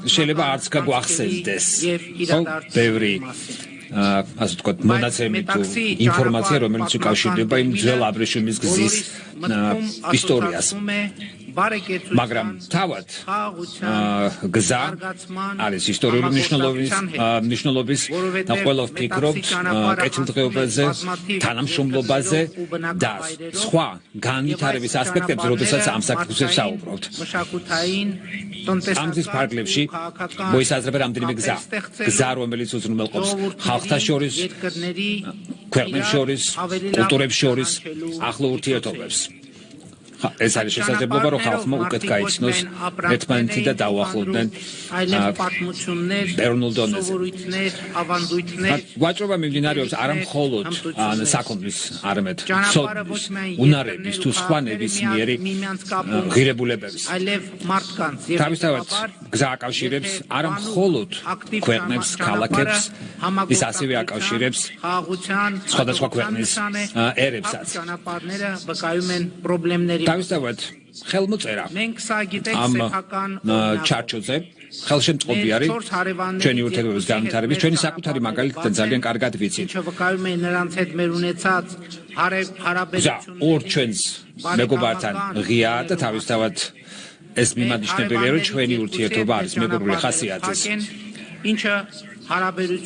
შეიძლება არც გაგვახსენდეს ბევრი ასე ვთქვათ, მონაცემი თუ ინფორმაცია, რომელიც უკავშირდება იმ ძველ აბრეშუმის გზის ისტორიას. მაგრამ თავად გზა არის ისტორიული მნიშვნელობის და ყველა ვფიქრობთ კეთილდღეობაზე, თანამშრომლობაზე და სხვა განვითარების ასპექტებზე, როდესაც ამ საკითხებზე ვსაუბრობთ. ამ გზის ფარგლებში მოისაზრება რამდენიმე გზა, რომელიც უზრუნველყოფს ხალხთა შორის, ქვეყნებს შორის, კულტურებს შორის ახლო ურთიერთობებს. ეს არის შესაძლებლობა, რომ ხალხმა უკეთ გაიცნოს ერთმანეთი და დაუახლოვდნენ ეროვნულ დონეზე. ვაჭრობა მიმდინარეობს არა მხოლოდ საქონლის, არამედ ცოდნის, უნარების თუ სხვა ნებისმიერი ღირებულებების. თავისთავად გზა აკავშირებს არა მხოლოდ ქვეყნებს, ქალაქებს, ის ასევე აკავშირებს სხვადასხვა ქვეყნის ერებსაც. თავისთავად ხელმოწერა ამ ჩარჩოზე ხელშემწყობი არის ჩვენი ურთიერთობების განვითარების, ჩვენი საკუთარი მაგალითიდან ძალიან კარგად ვიცით. გზა ორ ჩვენს მეგობართან ღია და თავისთავად ეს მიმანიშნებელია, რომ ჩვენი ურთიერთობა არის მეგობრული ხასიათის.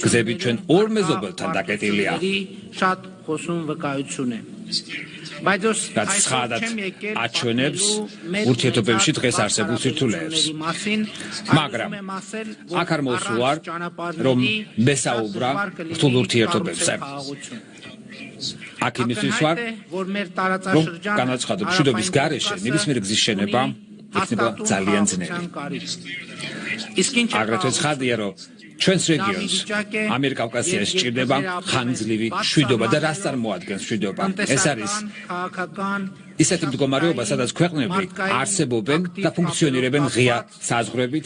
გზები ჩვენ ორ მეზობელთან დაკეტილია. რაც ცხადად აჩვენებს ურთიერთობებში დღეს არსებულ სირთულეებს. მაგრამ აქ არ მოსულარ, რომ მესაუბრა რთულ ურთიერთობებზე. აქ იმისთვის ვარ, რომ განაცხადო, მშვიდობის გარეშე ნებისმიერი გზის შენება იქნება ძალიან ძნელი. აგრეთვე ცხადია, რომ ჩვენს რეგიონს ამიერკავკასიაში სჭირდება ხანგრძლივი მშვიდობა და რას წარმოადგენს მშვიდობა? ეს არის ისეთი მდგომარეობა, სადაც ქვეყნები არსებობენ და ფუნქციონირებენ ღია საზღვრებით.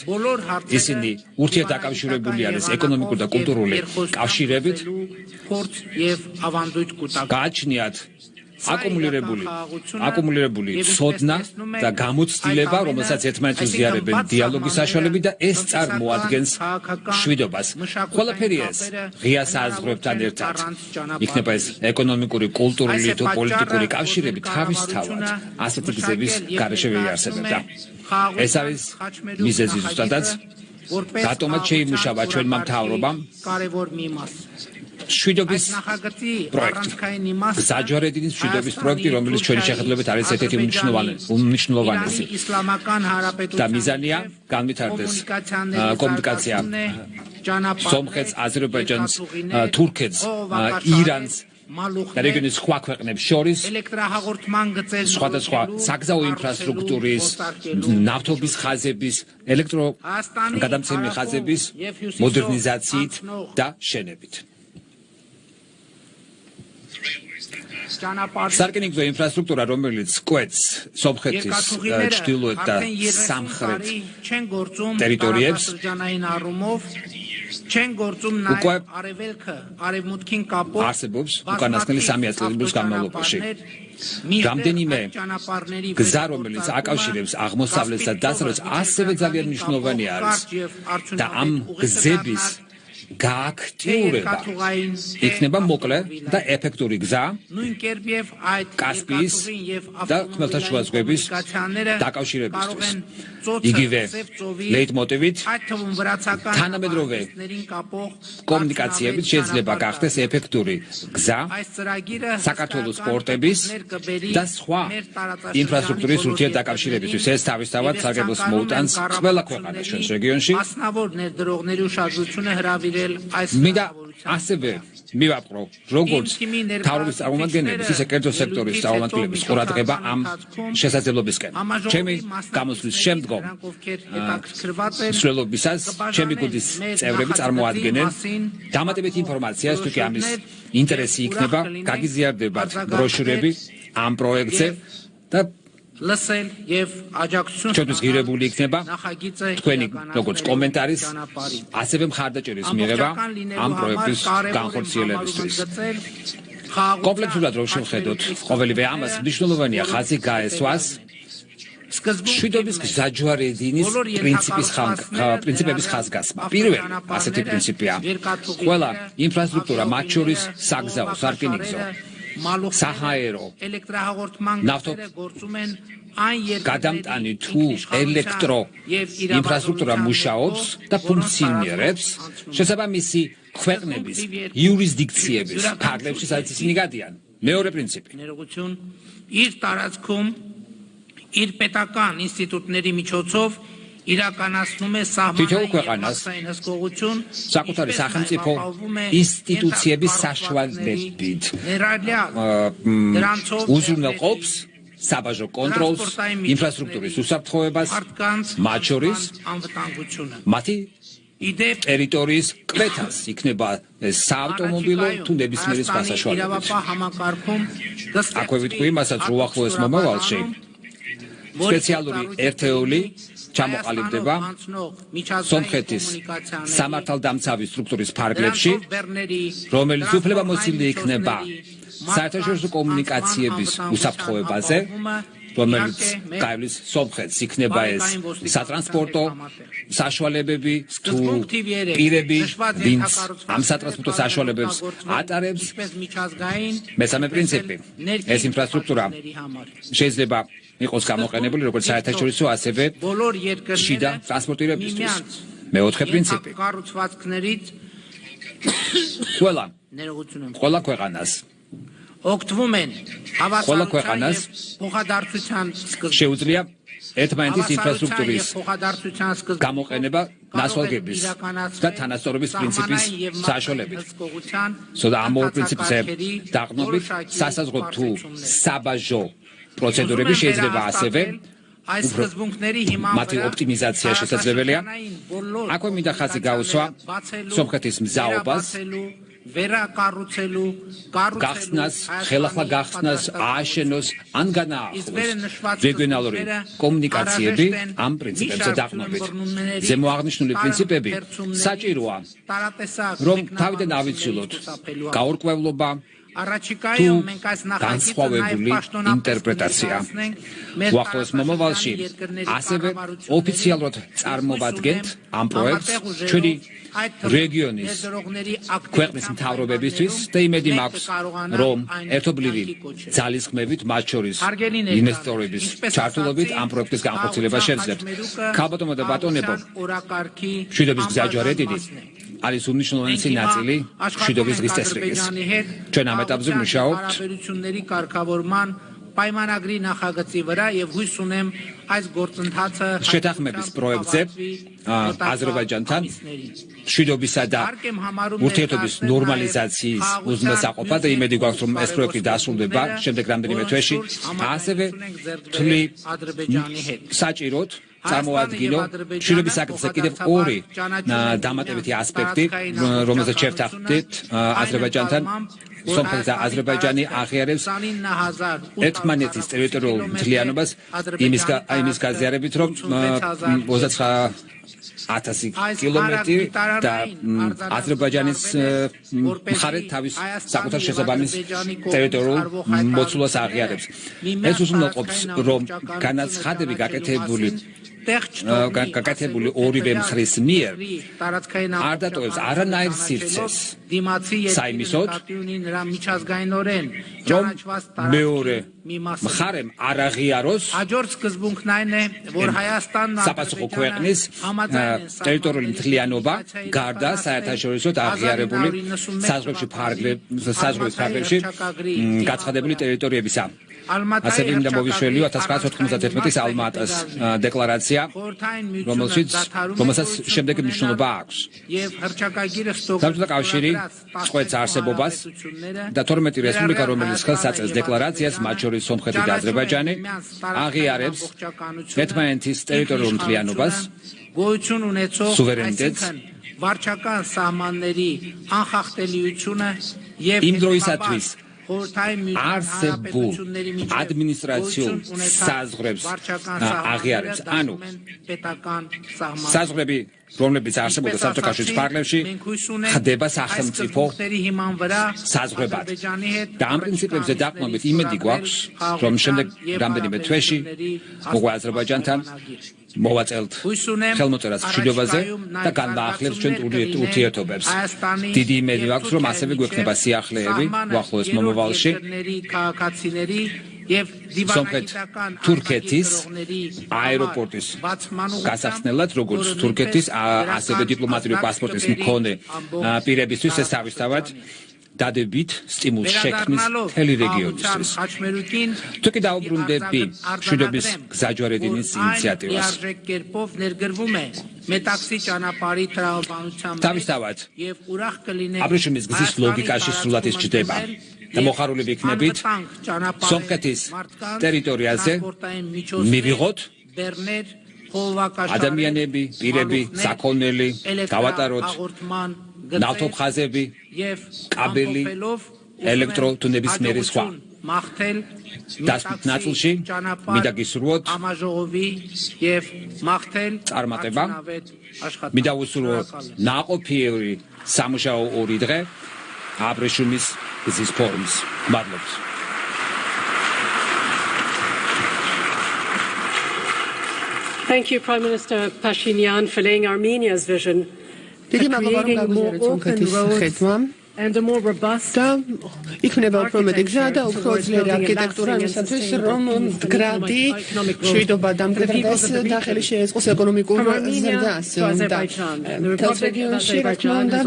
ისინი ურთიერთდაკავშირებული არის ეკონომიკური და კულტურული კავშირებით. გააჩნიათ აკუმულირებული ცოდნა და გამოცდილება, რომელსაც ერთმანეთს უზიარებენ დიალოგის საშუალებით და ეს წარმოადგენს მშვიდობას. ყველაფერი ეს ღია საზღვრებთან ერთად, იქნება ეს ეკონომიკური, კულტურული თუ პოლიტიკური კავშირები, თავისთავად ასეთი გზების გარეშე ვერ იარსებებდა. ეს არის მიზეზი ზუსტადაც, რატომაც შეიმუშავა ჩვენმა მთავრობამ მშვიდობის პროექტი. გზაჯვარედინის მშვიდობის პროექტი, რომელიც ჩვენი შეხედულებით არის ერთ-ერთი უმნიშვნელოვანესი. და მიზანია განვითარდეს კომუნიკაცია სომხეთს, აზერბაიჯანს, თურქეთს, ირანს და რეგიონის სხვა ქვეყნებს შორის სხვადასხვა საგზაო ინფრასტრუქტურის, ნავთობის ხაზების, ელექტროგადამცემი ხაზების მოდერნიზაციით და შენებით. სარკინიგზო ინფრასტრუქტურა, რომელიც კვეთს სომხეთის ჩრდილოეთ და სამხრეთ ტერიტორიებს, უკვე არსებობს უკანასკნელი 3 წლის განმავლობაში. რამდენიმე გზა, რომელიც აკავშირებს აღმოსავლეთს და დასავლეთს, ასევე ძალიან მნიშვნელოვანი არის და ამ გზების გააქტიურება იქნება მოკლე და ეფექტური გზა კასპიის და ხმელთაშუა ზღვების დაკავშირებისთვის. იგივე ლეიტმოტივით თანამედროვე კომუნიკაციებით შეიძლება გახდეს ეფექტური გზა საქართველოს პორტების და სხვა ინფრასტრუქტურის ურთიერთდაკავშირებისთვის. ეს თავისთავად სარგებლოს მოუტანს ყველა ქვეყანას ჩვენს რეგიონში. հրավիրել այս მინდა ასევე მივაპყრო როგორც თავრობის წარმომადგენლების ისე კერძო სექტორის წარმომადგენლების ყურადღება ამ შესაძლებლობისკენ. ჩემი გამოსვლის შემდგომ მსვლელობისას ჩემი გუნდის წევრები წარმოადგენენ დამატებით ინფორმაციას თუ კი ამის ინტერესი იქნება გაგიზიარდებათ ბროშურები ამ პროექტზე და լսել եւ աջակցություն ჩვენთვის ღირებული იქნება თქვენი როგორც კომენტარის ასევე მხარდაჭერის მიღება ამ პროექტის განხორციელებისთვის. კომპლექსურად რომ შევხედოთ ყოველივე ამას მნიშვნელოვანია ხაზი გაესვას შვიდობის გზაჯვარედინის პრინციპების ხაზგასმა. პირველი ასეთი პრინციპია ყველა ინფრასტრუქტურა მათ შორის საგზაო, სარკინიგზო საჰაერო ნავთობ გადამტანი თუ ელექტრო ინფრასტრუქტურა მუშაობს და ფუნქციონირებს შესაბამისი ქვეყნების იურისდიქციების ფარგლებში სადაც ისინი გადიან. მეორე პრინციპი իր տարածքում իր պետական ինստիտուտների միջոցով իրականացնում է սահմանային հսկողություն საკუთარი სახელმწიფო ინსტიტუციების საშუალებით უზრუნველყოფს საბაჟო კონტროლს ინფრასტრუქტურის უსაფრთხოებას მათ შორის მათი ტერიტორიის კვეთას იქნება საავტომობილო თუ ნებისმიერი სხვა საშუალებებით. აქვე ვიტყვი იმასაც რომ უახლოეს მომავალში სპეციალური ერთეული ჩამოყალიბდება სომხეთის სამართალდამცავი სტრუქტურის ფარგლებში, რომელიც უფლებამოსილი იქნება საერთაშორისო კომუნიკაციების უსაფრთხოებაზე, რომელიც გაივლის სომხეთს იქნება ეს სატრანსპორტო საშუალებები თუ პირები, ვინც ამ სატრანსპორტო საშუალებებს ატარებს. მესამე პრინციპი ეს ინფრასტრუქტურა შეიძლება იყოს გამოყენებული როგორც საერთაშორისო ასევე შიდა ტრანსპორტირებისთვის. მეოთხე პრინციპი ყველა ქვეყანას օգտվում են հավասարության եւ փոխադարձության შეუძლია ერთმანეთის ინფრასტრუქტურის გამოყენება ნასვალგების და თანასწორობის პრინციპის საშუალებით. ამ ორ პრინციპზე დაყრდნობით სასაზღვრო თუ საბაჟო პროცედურები შეიძლება ასევე მათი ოპტიმიზაცია შესაძლებელია. აქვე მინდა ხაზი გაუსვა სომხეთის მზაობას გახსნას, ხელახლა გახსნას, ააშენოს ან განაახლოს რეგიონალური კომუნიკაციები ამ პრინციპებზე დაყრდნობით. ზემო აღნიშნული პრინციპები საჭიროა, რომ თავიდან ავიცილოთ გაურკვევლობა თუ განსხვავებული ინტერპრეტაცია. უახლოეს მომავალში ასევე ოფიციალურად წარმოვადგენთ ამ პროექტს ჩვენი რეგიონის ქვეყნის მთავრობებისთვის და იმედი მაქვს, რომ ერთობლივი ძალისხმევით, მათ შორის ინვესტორების ჩართულობით ამ პროექტის განხორციელება შევძლებთ. ქალბატონო და ბატონებო, შვიდობის გზაჯვარედინი არის უმნიშვნელოვანესი ნაწილი შვიდობის გზის წესრიგის. ჩვენ ამ ეტაპზე მუშაობთ պայմանագրի նախագծի վրա եւ հույս ունեմ այս գործընթացը შეთანხმების პროექტზე აზერბაიჯანთან შვიდობისა და ურთიერთობის ნორმალიზაციის უზრუნველყოფა და იმედი გვაქვს რომ ეს პროექტი დასრულდება შემდეგ რამდენიმე თვეში. ასევე თვლი საჭიროდ წარმოადგინო შვიდობის საკითხზე კიდევ ორი დამატებითი ასპექტი, რომელზეც შევთანხმდით აზერბაიჯანთან. სომხეთი და აზერბაიჯანი აღიარებს ერთმანეთის ტერიტორიულ მთლიანობას იმის გაზიარებით, რომ 29,000 კილომეტრი და აზერბაიჯანის მხარე თავის საკუთარ შესაბამის ტერიტორიულ მოცულობას აღიარებს. ეს უზრუნველყოფს, რომ განაცხადები გაკეთებული ორივე მხრის მიერ არ დატოვებს არანაირ სივრცეს საიმისოდ, რომ მეორე მხარემ არ აღიაროს საპასუხო ქვეყნის ტერიტორიული მთლიანობა გარდა საერთაშორისო აღიარებული საზღვრის ფარგლებში გაცხადებული ტერიტორიებისა. ასევე მინდა მოვიშველი 1991 ალმა-ატას დეკლარაცია, რომელსაც შემდეგი მნიშვნელობა აქვს. საბჭოთა კავშირი წყვეტს არსებობას და 12 რესპუბლიკა, რომელიც ხელს აწევს დეკლარაციას, მათ შორის სომხეთი და აზერბაიჯანი, აღიარებს ერთმანეთის ტერიტორიულ მთლიანობას, სუვერენიტეტს, վարչական սահմանների անխախտելիությունը եւ იმ დროისათვის არსებულ ადმინისტრაციულ საზღვრებს აღიარებს. ანუ საზღვრები, რომლებიც არსებობდა საბჭოთა კავშირის ფარგლებში, ხდება სახელმწიფო საზღვრებად. და ამ პრინციპებზე დაყრდნობით იმედი გვაქვს, რომ შემდეგ რამდენიმე თვეში მოგვიყვება აზერბაიჯანთან მოვაწელთ ხელმოწერას მშვიდობაზე და განვაახლებს ჩვენ ურთიერთობებს. დიდი იმედი აქვს, რომ ასევე გვექნება სიახლეები უახლოეს მომავალში სომხეთ-თურქეთის აეროპორტის გასახსნელად, როგორც თურქეთის, ასევე დიპლომატიური პასპორტის მქონე პირებისთვის ეს თავისთავად დადებით სტიმულს შექმნის მთელი რეგიონისთვის. თუკი დაუბრუნდები მშვიდობის გზაჯვარედინის ინიციატივას. თავისთავად აბრეშუმის გზის ლოგიკაში სრულად ის ჩდება და მოხარული ვიქნებით სომხეთის ტერიტორიაზე მივიღოთ ადამიანები, პირები, საქონელი, გავატაროთ ნავთობხაზები, კაბელი, ელექტრო თუ ნებისმიერი სხვა. დასკვნით ნაწილში მინდა გისურვოთ წარმატება, მინდა ვუსურვო ნაყოფიერი სამუშაო 2 დღე აბრეშუმის გზის ფორუმს. მადლობთ. Thank you, Prime Minister Pashinyan, for laying Armenia's vision დიდი მადლობა რომ გაგვიზიარეთ სომხეთის ხედვა and a more robust და იქნება უფრო მეტი გზა და უფრო ძლიერი არქიტექტურა იმისათვის, რომ მდგრადი მშვიდობა დამკვიდრდეს და ხელი შეეწყოს ეკონომიკურ ზრდას. მთელს რეგიონში, რა თქმა უნდა,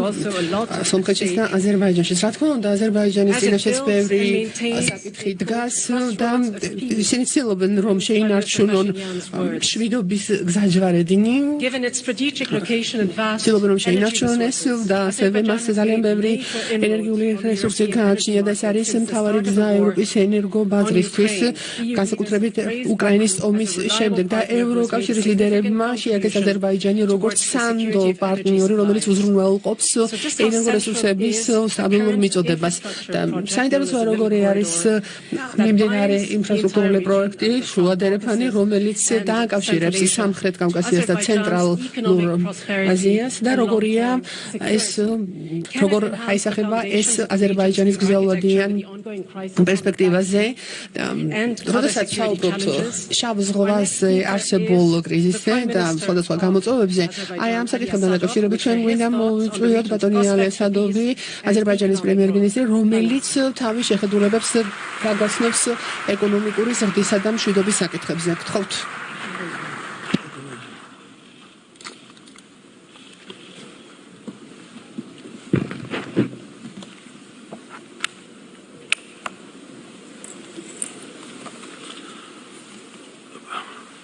სომხეთშიც და აზერბაიჯანშიც. რა თქმა უნდა, აზერბაიჯანის წინაშეც ბევრი საკითხი დგას და ისინი ცდილობენ, რომ შეინარჩუნონ მშვიდობის გზაჯვარედინი. ცდილობენ, რომ შეინარჩუნონ ეს და ასევე მას ძალიან ბევრი ენერგიული რესურსი გააჩნია და ეს არის მთავარი გზა ევროპის ენერგობაზრისთვის, განსაკუთრებით უკრაინის ომის შემდეგ და ევროკავშირის ლიდერებმა შეაგეს აზერბაიჯანი როგორც სანდო პარტნიორი, რომელიც უზრუნველყოფს ენერგორესურსების სტაბილურ მიწოდებას. და საინტერესოა როგორი არის მიმდინარე ინფრასტრუქტურული პროექტი შუადერეფანი, რომელიც დააკავშირებს სამხრეთ კავკასიას და ცენტრალურ აზიას და როგორია ეს როგორ აისახება ეს აზერბაიჯანის გრძელვადიან პერსპექტივაზე. როდესაც საუბრობთ შავ ზღვაზე არსებულ კრიზისზე და სხვადასხვა გამოწვევებზე, აი ამ საკითხებთან დაკავშირებით ჩვენ გვინდა მოვიწვიოთ ბატონი ალე სადოვი, აზერბაიჯანის პრემიერ-მინისტრი, რომელიც თავის შეხედულებებს გაგაცნობს ეკონომიკური ზრდისა და მშვიდობის საკითხებზე. გთხოვთ.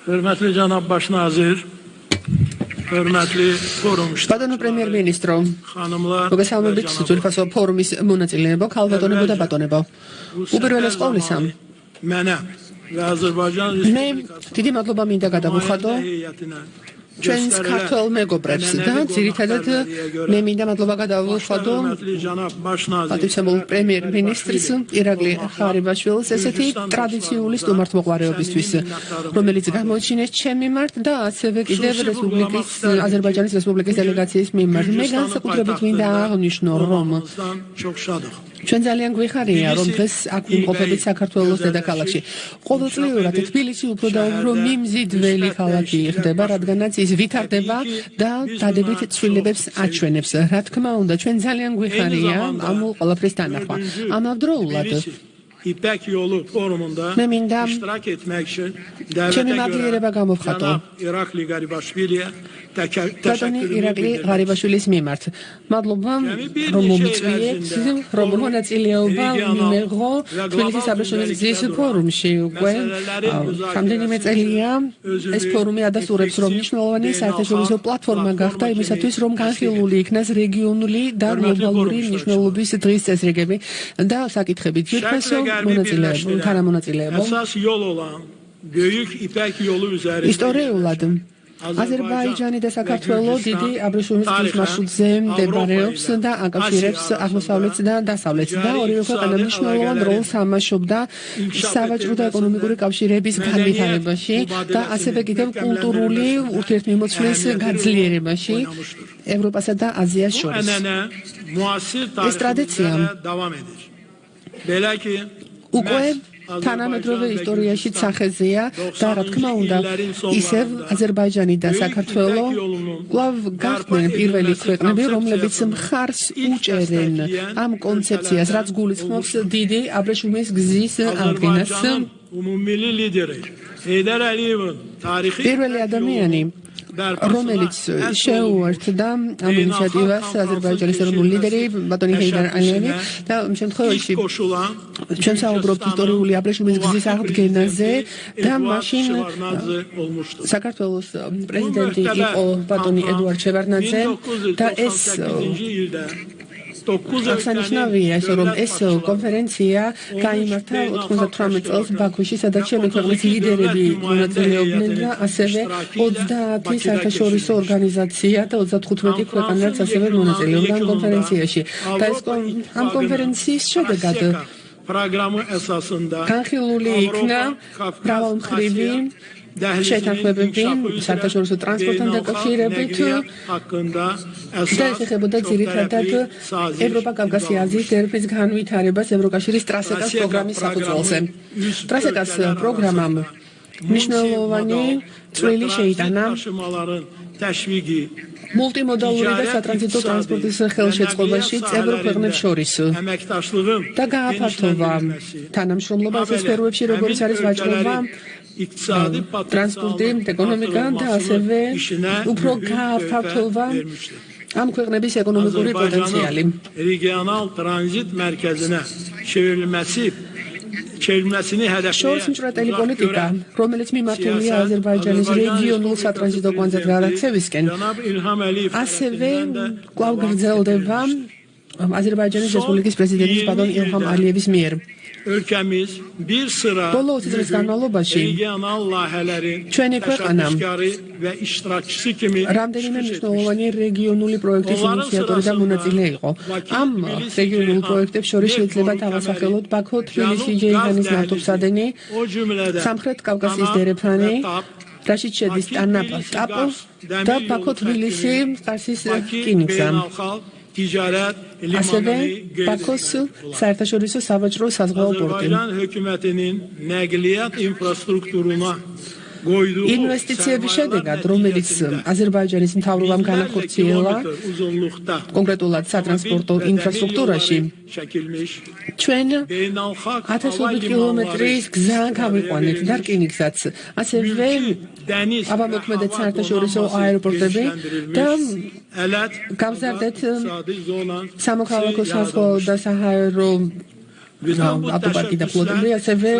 Hörmətli cənab baş nazir, hörmətli forum ბატონო პრემიერ-მინისტრო, მოგესალმებით ძვირფასო ფორუმის მონაწილეებო, ქალბატონებო და ბატონებო. უპირველეს ყოვლისა, mənə və Azərbaycan მე დიდი მადლობა მინდა გადავუხადო ჩვენს ქართველ მეგობრებს და ძირითადად მე მინდა მადლობა გადავუხადო პატივცემულ პრემიერ-მინისტრს ირაკლი ხარიბაშვილს ესეთი ტრადიციული სტუმართმოყვარეობისთვის, რომელიც გამოიჩინეს ჩემ მიმართ და ასევე კიდევ აზერბაიჯანის რესპუბლიკის დელეგაციის მიმართ. მე განსაკუთრებით მინდა აღნიშნო, რომ ჩვენ ძალიან გვიხარია, რომ დღეს აქ ვიმყოფებით საქართველოს დედაქალაქში. ყოველწლიურად თბილისი უფრო და უფრო მიმზიდველი ქალაქი ხდება, რადგანაც ის ვითარდება და დადებით ცვლილებებს აჩვენებს. რა თქმა უნდა, ჩვენ ძალიან გვიხარია ამ ყველაფრის დანახვა. ამავდროულად İpek Yolu forumunda მე მინდა iştirak etmek için ჩემი devlete მადლიერება göre გამოვხატო Cenab Irakli Garibaşvili'ye ბატონი teşekkürümü ირაკლი bildirmek. ღარიბაშვილის მიმართ. მადლობა რომ მომიწვიეთ, რომ მონაწილეობა მიმეღო თბილისის აბრეშუმის გზის ფორუმში უკვე რამდენიმე წელია ეს ფორუმი ადასტურებს რომ მნიშვნელოვანი საერთაშორისო პლატფორმა გახდა იმისათვის რომ განხილული იქნას რეგიონული და გლობალური მნიშვნელობის დღის წესრიგები და საკითხებით იქნასო მონაწილეობა, თანამონაწილეობა. Esas yol olan Büyük İpek Yolu üzerinde ისტორიულად აზერბაიჯანი და საქართველო დიდი აბრეშუმის გზის მარშრუტზე მდებარეობს და აკავშირებს აღმოსავლეთს და დასავლეთს და ორივე ქვეყანა მნიშვნელოვან როლს თამაშობდა სავაჭრო და ეკონომიკური კავშირების განვითარებაში და ასევე კიდევ კულტურული ურთიერთმიმოცვლის გაძლიერებაში ევროპასა და აზიას bu შორის. enene muasir ტრადიცია tarihimizde devam eder. Belə ki, უკვე თანამედროვე ისტორიაში სახეზეა და რა თქმა უნდა ისევ აზერბაიჯანი და საქართველო კვლავ გახდნენ პირველი ქვეყნები რომლებიც მხარს უჭერენ ამ კონცეფციას რაც გულისხმობს დიდი აბრეშუმის გზის აღდგენას umumilli lideri Heydər Əliyevin tarixi პირველი ადამიანი რომელიც შეუერთდა ამ ინიციატივას აზერბაიჯანის ეროვნული ლიდერი ბატონი ჰეიდარ ალიევი და ამ შემთხვევაში ჩვენ საუბრობთ ისტორიული აბრეშუმის გზის აღდგენაზე და მაშინ საქართველოს პრეზიდენტი იყო ბატონი ედუარდ შევარდნაძე და ეს აღსანიშნავია ის რომ ეს კონფერენცია გაიმართა 98 წელს ბაქოში სადაც ჩემი ქვეყნის ლიდერები მონაწილეობდნენ და ასევე 30 საერთაშორისო ორგანიზაცია და 35 ქვეყანაც ასევე მონაწილეობდა ამ კონფერენციაში და ეს ამ კონფერენციის შედეგად პროგრამის ესასында განხილული იქნა მრავალმხრივი შეთანხმებები საერთაშორისო ტრანსპორტთან დაკავშირებით და ეს ეხებოდა ძირითადად ევროპა-კავკასია-აზიის ერთვის განვითარებას ევროკავშირის ტრასეკას პროგრამის საფუძველზე. ტრასეკას პროგრამამ მნიშვნელოვანი წვლილი შეიტანა მულტიმოდალური და სატრანზიტო ტრანსპორტის ხელშეწყობაში წევრ ქვეყნებს შორის და გააფართოვა თანამშრომლობა ამ სფეროებში როგორც არის ვაჭრობა ტრანსპორტი, ეკონომიკა და ასევე უფრო გააფართოვა ამ ქვეყნების ეკონომიკური პოტენციალი. რეგიონალ ტრანზიტ მერკეზინə çevrilmesini hedefleyen შორისმჭრელი პოლიტიკა, რომელიც მიმართულია აზერბაიჯანის რეგიონულ სატრანზიტო კვანძად გადაცევისკენ, ასევე კვლავ გრძელდება აზერბაიჯანის რესპუბლიკის პრეზიდენტის ბატონ ილჰამ ალიევის მიერ. Ülkemiz bir sıra ბოლო 20 წლის განმავლობაში regional layihələrin ჩვენი ქვეყანა təşəbbüskarı və iştirakçısı kimi რამდენიმე მნიშვნელოვანი რეგიონული პროექტის ინიციატორი და მონაწილე იყო. ამ რეგიონულ პროექტებს შორის შეიძლება დავასახელოთ ბაქო, თბილისი, ჯეიჰანის ნავთობსადენი, სამხრეთ კავკასიის დერეფანი, რაშიც შედის ტანაპ, ტაპო და ბაქო, თბილისი, ყარსის რკინიგზა. ასევე ბაქოს საერთაშორისო სავაჭრო საზღვაო პორტი. ინვესტიციების შედეგად, რომელიც აზერბაიჯანის მთავრობამ განახორციელა კონკრეტულად სატრანსპორტო ინფრასტრუქტურაში, ჩვენ 1000 კილომეტრის გზა გავიყვანეთ და რკინიგზაც, ასევე აბამოქმედეთ საერთაშორისო აეროპორტები და გავზარდეთ სამოქალაქო საზღვაო და საჰაერო ავტოპარკი და ფლოტები, ასევე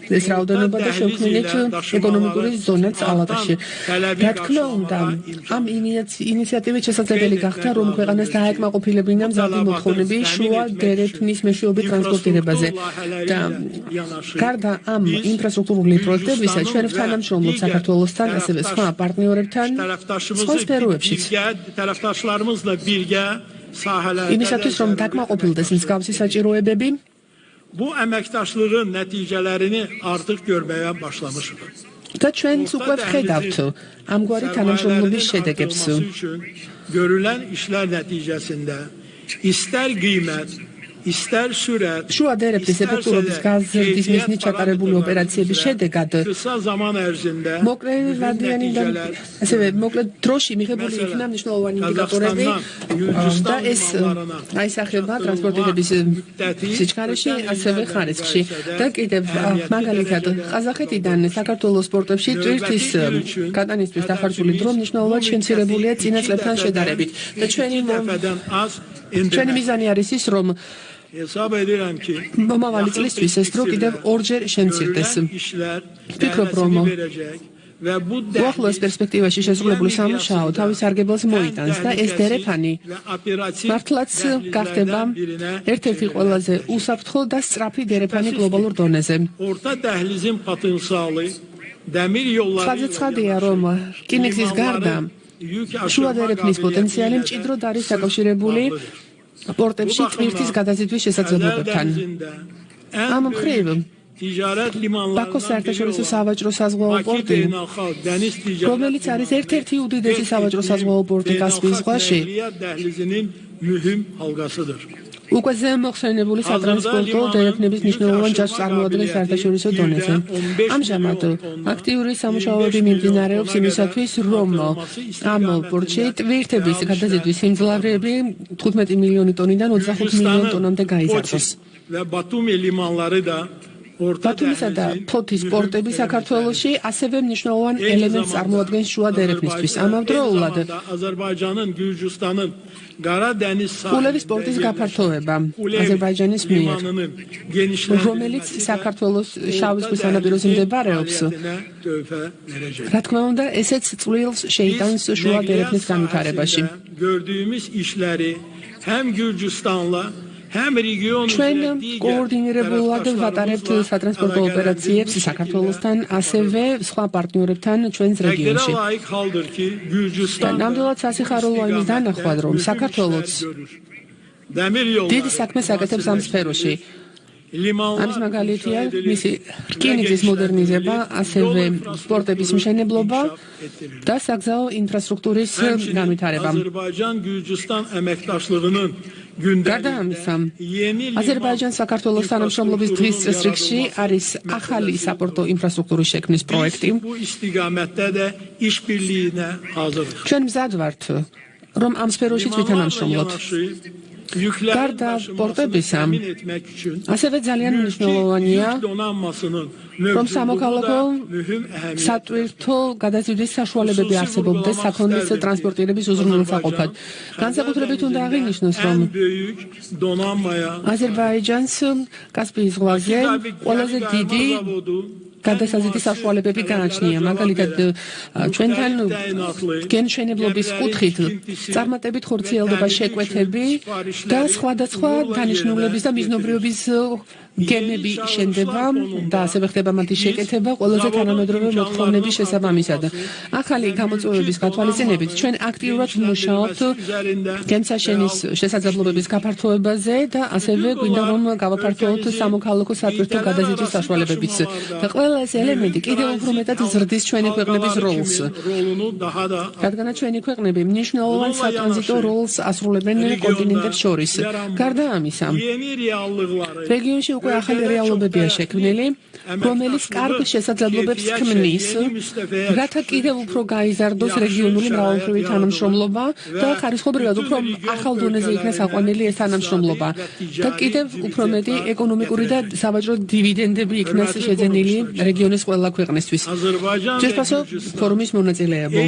ეს რაოდენობა და შევქმნით ეკონომიკური ზონაც ალატაში. რა თქმა უნდა, ამ ინიციატივით შესაძლებელი გახდა, რომ ქვეყანას დაეკმაყოფილებინა მზარდი მოთხოვნები შუა დერეფნის მეშვეობით ტრანსპორტირებაზე. და გარდა ამ ინფრასტრუქტურული პროექტებისა, ჩვენ თანამშრომლობთ საქართველოსთან, ასევე სხვა პარტნიორებთან სხვა სფეროებშიც. იმისათვის, რომ დაკმაყოფილდეს მსგავსი საჭიროებები, bu əməkdaşlığın nəticələrini artıq görməyə başlamışıq. და ჩვენც უკვე ვხედავთ ამგვარი თანამშრომლობის შედეგებს. Görülən işlər nəticəsində istər qiymət, İster sürat, შუა დერეფნის ეფექტურობის გაზრდის მიზნით ჩატარებული ოპერაციების შედეგად kısa zaman erzinde მოკლევადიანი და ასევე მოკლე დროში მიღებული იქნა მნიშვნელოვანი ინდიკატორები და ეს აისახება ტრანსპორტირების სიჩქარეში, ასევე ხარისხში. და კიდევ მაგალითად ყაზახეთიდან საქართველოს პორტებში ტვირთის გატანისთვის დახარჯული დრო მნიშვნელოვნად შემცირებულია წინა წლებთან შედარებით. და ჩვენი მიზანი არის ის, რომ hesap ederim ki მომავალი წლისთვის ეს დრო კიდევ ორჯერ შემცირდეს. işler Ვფიქრობ, რომ ve bu უახლოეს პერსპექტივაში შესრულებული სამუშაო თავის არგებელს მოიტანს და ეს დერეფანი მართლაც გახდება ერთ-ერთი ყველაზე უსაფრთხო და სწრაფი დერეფანი გლობალურ დონეზე. orta dəhlizin potensialı dəmir yolları ცხადია, რომ რკინიგზის გარდა შუა დერეფნის პოტენციალი მჭიდროდ არის დაკავშირებული პორტებში ტვირთის გადაზიდვის შესაძლებლობებთან. ამ მხრივ ბაქოს საერთაშორისო სავაჭრო საზღვაო პორტი, რომელიც არის ერთ-ერთი უდიდესი სავაჭრო საზღვაო პორტი კასპიის ზღვაში, უკვე ზემოხსენებული სატრანსპორტო დერეფნების მნიშვნელოვან ჯაშს წარმოადგენს საერთაშორისო დონეზე. ამჟამად აქტიური სამუშაოები მიმდინარეობს იმისათვის, რომ ამ პორტში ტვირთების გადაზიდვის სიმძლავრეები 15 მილიონი ტონიდან 25 მილიონ ტონამდე გაიზარდოს. ბათუმისა და ფოთის პორტები საქართველოში ასევე მნიშვნელოვან ელემენტს წარმოადგენს შუა დერეფნისთვის. ამავდროულად კულევის პორტის გაფართოება აზერბაიჯანის მიერ, რომელიც საქართველოს შავი ზღვის სანაპიროზე მდებარეობს, რა თქმა უნდა, ესეც წვლილს შეიტანს შუა დერეფნის განვითარებაში. ჩვენ კოორდინირებულად ვატარებთ სატრანსპორტო ოპერაციებს საქართველოსთან, ასევე სხვა პარტნიორებთან ჩვენს რეგიონში. და ნამდვილად სასიხარულოა იმის დანახვა, რომ საქართველოს დიდი საქმეს აკეთებს ამ სფეროში. ამის მაგალითია მისი რკინიგზის მოდერნიზება, ასევე პორტების მშენებლობა და საგზაო ინფრასტრუქტურის განვითარება. გარდა ამისა, აზერბაიჯან-საქართველოს თანამშრომლობის დღის წესრიგში არის ახალი საპორტო ინფრასტრუქტურის შექმნის პროექტი. ჩვენ მზად ვართ, რომ ამ სფეროშიც ვითანამშრომლოთ. გარდა პორტებისა, ასევე ძალიან მნიშვნელოვანია, რომ სამოქალაქო სატვირთო გადაზიდვის საშუალებები არსებობდეს საქონლის ტრანსპორტირების უზრუნველსაყოფად. განსაკუთრებით უნდა აღინიშნოს, რომ აზერბაიჯანს კასპიის ზღვაზე ყველაზე დიდი გადასაზიდვის საშუალებები გააჩნია. მაგალითად, ჩვენთან გენშენებლობის კუთხით წარმატებით ხორციელდება შეკვეთები და სხვადასხვა დანიშნულების და მიზნობრიობის გემები შენდება და ასევე ხდება მათი შეკეთება ყველაზე თანამედროვე მოთხოვნების შესაბამისად. ახალი გამოწვევების გათვალისწინებით ჩვენ აქტიურად ვმუშაობთ გემსაშენის შესაძლებლობების გაფართოებაზე და ასევე გვინდა რომ გავაფართოვოთ სამოქალაქო სატვირთო გადაზიდვის საშუალებებიც. და ყველა ეს ელემენტი კიდევ უფრო მეტად ზრდის ჩვენი ქვეყნების როლს. რადგან ჩვენი ქვეყნები მნიშვნელოვან სატრანზიტო როლს ასრულებენ კონტინენტებს შორის. გარდა ამისა, რეგიონში უკვე ახალი რეალობებია შექმნილი, რომელიც კარგ შესაძლებლობებს ქმნის, რათა კიდევ უფრო გაიზარდოს რეგიონული მრავალმხრივი თანამშრომლობა და ხარისხობრივად უფრო ახალ დონეზე იქნას აყვანილი ეს თანამშრომლობა და კიდევ უფრო მეტი ეკონომიკური და სავაჭრო დივიდენდები იქნას შეძენილი რეგიონის ყველა ქვეყნისთვის. ჯერპასო ფორუმის მონაწილეებო.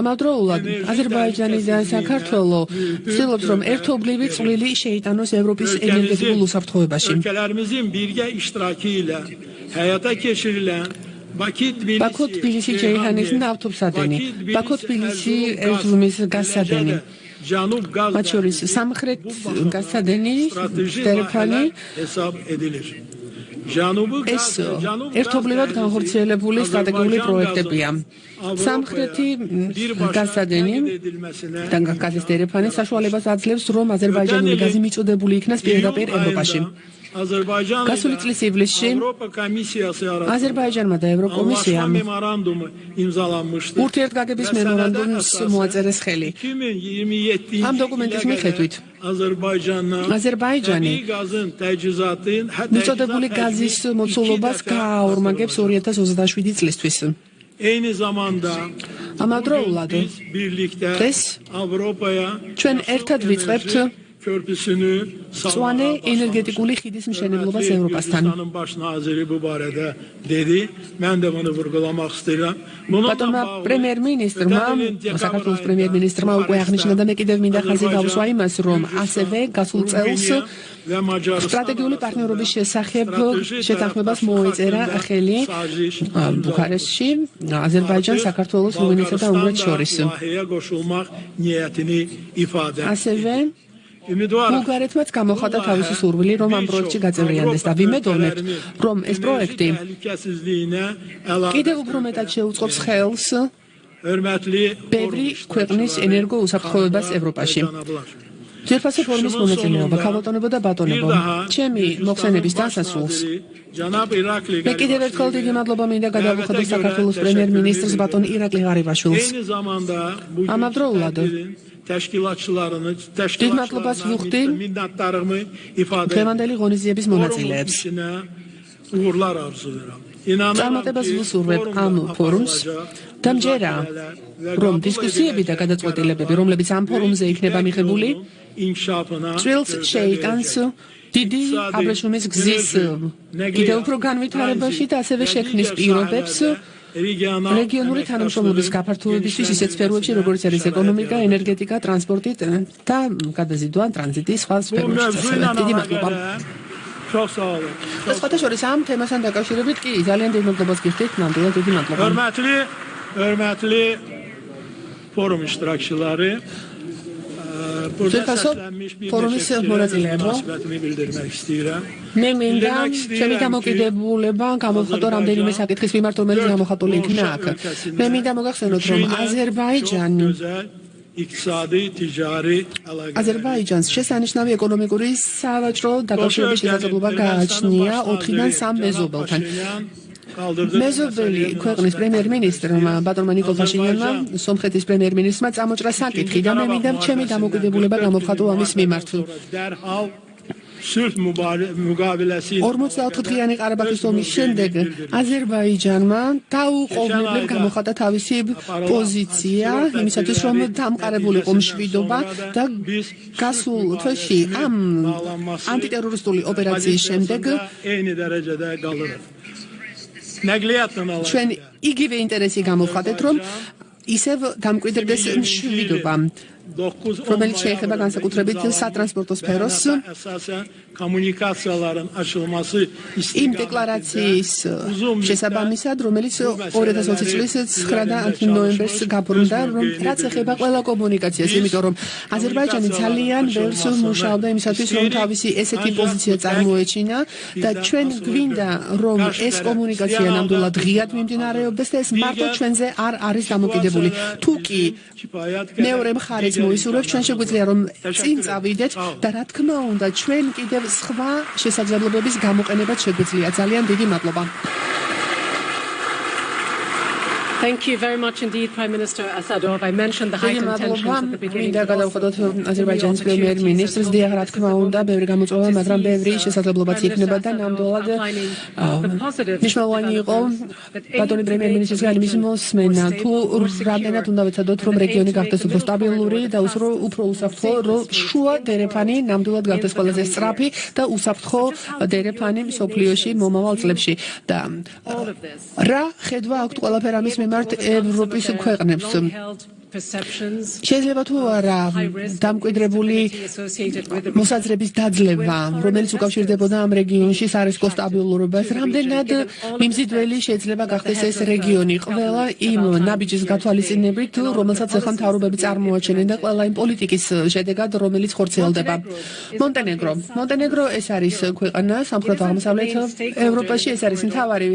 ამავდროულად, აზერბაიჯანი და საქართველო ცდილობს, რომ ერთობლივი წვლილი შეიტანოს ევროპის ენერგეტიკულ უსაფრთხოებაში. ბაქო-თბილისი ჯეიჰანის ნავთობსადენი, ბაქო-თბილისი ერზრუმის გაზსადენი. მათ შორის სამხრეთ გაზსადენი, დერეფანი ეს ერთობლივად განხორციელებული სტრატეგიული პროექტებია. სამხრეთი გაზსადენი და გაზის დერეფანი საშუალებას აძლევს, რომ აზერბაიჯანული გაზი მიწოდებული იქნას პირდაპირ ევროპაში. გასული წლის ივლისში აზერბაიჯანმა და ევროკომისიამ ურთიერთგაგების მემორანდუმს მოაწერეს ხელი. ამ დოკუმენტის მიხედვით აზერბაიჯანი მიწოდებული გაზის მოცულობას გააორმაგებს 2027 წლისთვის. ამავდროულად დღეს ჩვენ ერთად ვიწყებთ მწვანე ენერგეტიკული ხიდის მშენებლობას ევროპასთან. ბატონმა პრემიერ-მინისტრმა, საქართველოს პრემიერ-მინისტრმა უკვე აღნიშნა და მე კიდევ მინდა ხაზი გავუსვა იმას, რომ ასევე გასულ წელს სტრატეგიული პარტნიორობის შესახებ შეთანხმებას მოეწერა ხელი ბუქარესტში აზერბაიჯანს, საქართველოს, რუმინეთსა და უნგრეთს შორის. ასევე ბულგარეთმაც გამოხატა თავისი სურვილი, რომ ამ პროექტში გაწევრიანდეს და ვიმედოვნებთ, რომ ეს პროექტი კიდევ უფრო მეტად შეუწყობს ხელს ბევრი ქვეყნის ენერგოუსაფრთხოებას ევროპაში. ძვირფასო ფორუმის მონაწილეობა, ქალბატონებო და ბატონებო, ჩემი მოხსენების დასასრულს მე კიდევ ერთხელ დიდი მადლობა მინდა გადავუხადო საქართველოს პრემიერ-მინისტრს ბატონ ირაკლი ღარიბაშვილს. ამავდროულად დიდ მადლობას ვუხდი დღევანდელი ღონისძიების მონაწილეებს. წარმატებას ვუსურვებ ამ ფორუმს და მჯერა, რომ დისკუსიები და გადაწყვეტილებები, რომლებიც ამ ფორუმზე იქნება მიღებული, წვრილს შეიტანს დიდი აბრეშუმის გზის კიდევ უფრო განვითარებაში და ასევე შექმნის პირობებს რეგიონული თანამშრომლობის გაფართოებისთვის ისეთ სფეროებში, როგორც არის ეკონომიკა, ენერგეტიკა, ტრანსპორტი და გადაზიდვა, ტრანზიტი, სხვა სფეროებში. დიდი მადლობა. სხვათა შორის ამ თემასთან დაკავშირებით კი ძალიან დიდ მადლობას გიხდით, ნამდვილად დიდი მადლობა. Hörmətli forum iştirakçıları, ძვირფასო ფორუმის მონაწილეებო, მე მინდა ჩემი დამოკიდებულება გამოვხატო რამდენიმე საკითხის მიმართ, რომელიც გამოხატული იქნა აქ. მე მინდა მოგახსენოთ, რომ აზერბაიჯანს შესანიშნავი ეკონომიკური სავაჭრო დაკავშირების შესაძლებლობა გააჩნია 4-დან 3 მეზობელთან. მეზობელი ქვეყნის პრემიერ-მინისტრმა ბატონმა ნიკოლ ფაშინიანმა სომხეთის პრემიერ-მინისტრმა წამოჭრა საკითხი და მე მინდა ჩემი დამოკიდებულება გამოვხატო ამის მიმართ. 44 დღიანი ყარაბაღის ომის შემდეგ აზერბაიჯანმა დაუყოვნებლივ გამოხატა თავისი პოზიცია იმისათვის, რომ დამყარებულიყო მშვიდობა და გასულ თვეში ამ ანტიტერორისტული ოპერაციის შემდეგ ჩვენ იგივე ინტერესი გამოვხატეთ, რომ ისევ დამკვიდრდეს მშვიდობა, რომელიც შეეხება განსაკუთრებით სატრანსპორტო სფეროს. იმ დეკლარაციის შესაბამისად, რომელიც 2020 წლის 9 ნოემბერს გაბრუნდა, რაც ეხება ყველა კომუნიკაციას, იმიტომ რომ აზერბაიჯანი ძალიან ბევრს მუშაობდა იმისათვის, რომ თავისი ესეთი პოზიცია წარმოეჩინა და ჩვენ გვინდა, რომ ეს კომუნიკაცია ნამდვილად ღიად მიმდინარეობდეს და ეს მარტო ჩვენზე არ არის დამოკიდებული. თუ კი მეორე მხარეც მოისურვებს, ჩვენ შეგვიძლია რომ წინ წავიდეთ და რა თქმა უნდა, ჩვენ კიდევ სხვა შესაძლებლობების გამოყენებაც შეგვიძლია. ძალიან დიდი მადლობა. Thank you very much indeed, Prime Minister Asadov. I mentioned the heightened tensions at the beginning. მინდა გადავხადოთ აზერბაიჯანის პრემიერ-მინისტრს, დიახ, რა თქმა უნდა, ბევრი გამოწვევა, მაგრამ ბევრი შესაძლებლობაც იქნება და ნამდვილად მნიშვნელოვანი იყო ბატონი პრემიერ-მინისტრისგან იმის მოსმენა, თუ რამდენად უნდა ვეცადოთ, რომ რეგიონი გახდეს უფრო სტაბილური და უფრო უსაფრთხო, რომ შუა დერეფანი ნამდვილად გახდეს ყველაზე სწრაფი და უსაფრთხო დერეფანი მსოფლიოში მომავალ წლებში. და რა ხედვა აქვთ ყველაფერ ამის მიმართ ევროპის ქვეყნებს? შეიძლება თუ არა დამკვიდრებული მოსაზრების დაძლევა, რომელიც უკავშირდებოდა ამ რეგიონში სარისკო სტაბილურობას, რამდენად მიმზიდველი შეიძლება გახდეს ეს რეგიონი ყველა იმ ნაბიჯის გათვალისწინებით, რომელსაც ახლა მთავრობები წარმოაჩენენ და ყველა იმ პოლიტიკის შედეგად, რომელიც ხორციელდება. მონტენეგრო ეს არის ქვეყანა სამხრეთ-აღმოსავლეთ ევროპაში, ეს არის მთავარი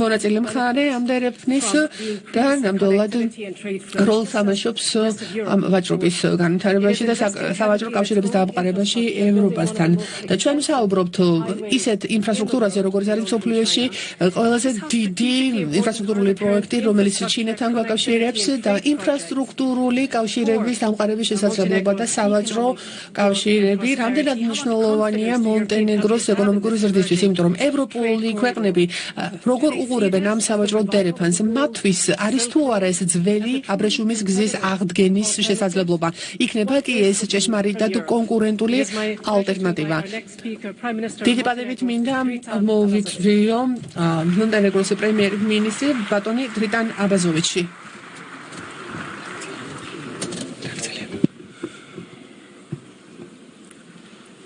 მონაწილე მხარე ამ დერეფნის და ნამდვილად როლს ამაშობს ამ ვაჭრობის განვითარებაში და სავაჭრო კავშირების დაამყარებაში ევროპასთან. და ჩვენ ვსაუბრობთ ისეთ ინფრასტრუქტურაზე, როგორც არის მსოფლიოში ყველაზე დიდი ინფრასტრუქტურული პროექტი, რომელიც ჩინეთთან გვაკავშირებს და ინფრასტრუქტურული კავშირების დამყარების შესაძლებლობა და სავაჭრო კავშირები რამდენად მნიშვნელოვანია მონტენეგროს ეკონომიკური ზრდისთვის, იმიტომ რომ ევროპული ქვეყნები როგორ უყურებენ ამ სავაჭრო დერეფანს, მათთვის არის თუ არა ეს ძველი აბრეშუმის გზის აღდგენის შესაძლებლობა. იქნება კი ეს ჭეშმარიტად კონკურენტული ალტერნატივა. დიდი პატივით მინდა მოვიწვიო მონტენეგროს პრემიერ-მინისტრი ბატონი დრიტან აბაზოვიჩი.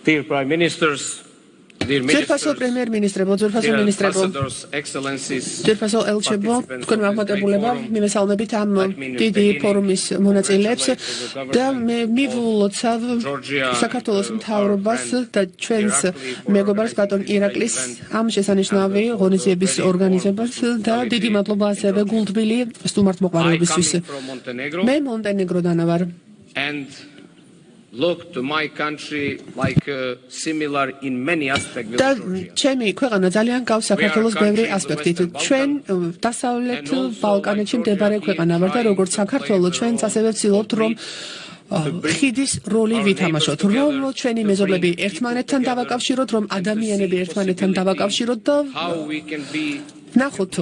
Dear Prime Ministers, dear Ministers, ძვირფასო მინისტრებო, ძვირფასო ელჩებო, თქვენ მაღმატებულება, მიმესალმებით ამ დიდი ფორუმის მონაწილეებს და მე მივულოცავ საქართველოს მთავრობას და ჩვენს მეგობარს ბატონ ირაკლის ამ შესანიშნავი ღონისძიების ორგანიზებას და დიდი მადლობა ასევე გულთბილი სტუმართმოყვარეობისთვის. მე მონტენეგროდან ვარ. Look to my country like similar in many aspects with და Georgia. ჩემი ქვეყანა ძალიან გავს საქართველოს ბევრი ასპექტით. ჩვენ დასავლეთ ბალკანეთში მდებარე ქვეყანა ვარ და როგორც საქართველო ჩვენც ასევე ვცდილობთ რომ ხიდის როლი ვითამაშოთ, რომ ჩვენი მეზობლები ერთმანეთთან დავაკავშიროთ, რომ ადამიანები ერთმანეთთან დავაკავშიროთ და ნახოთ,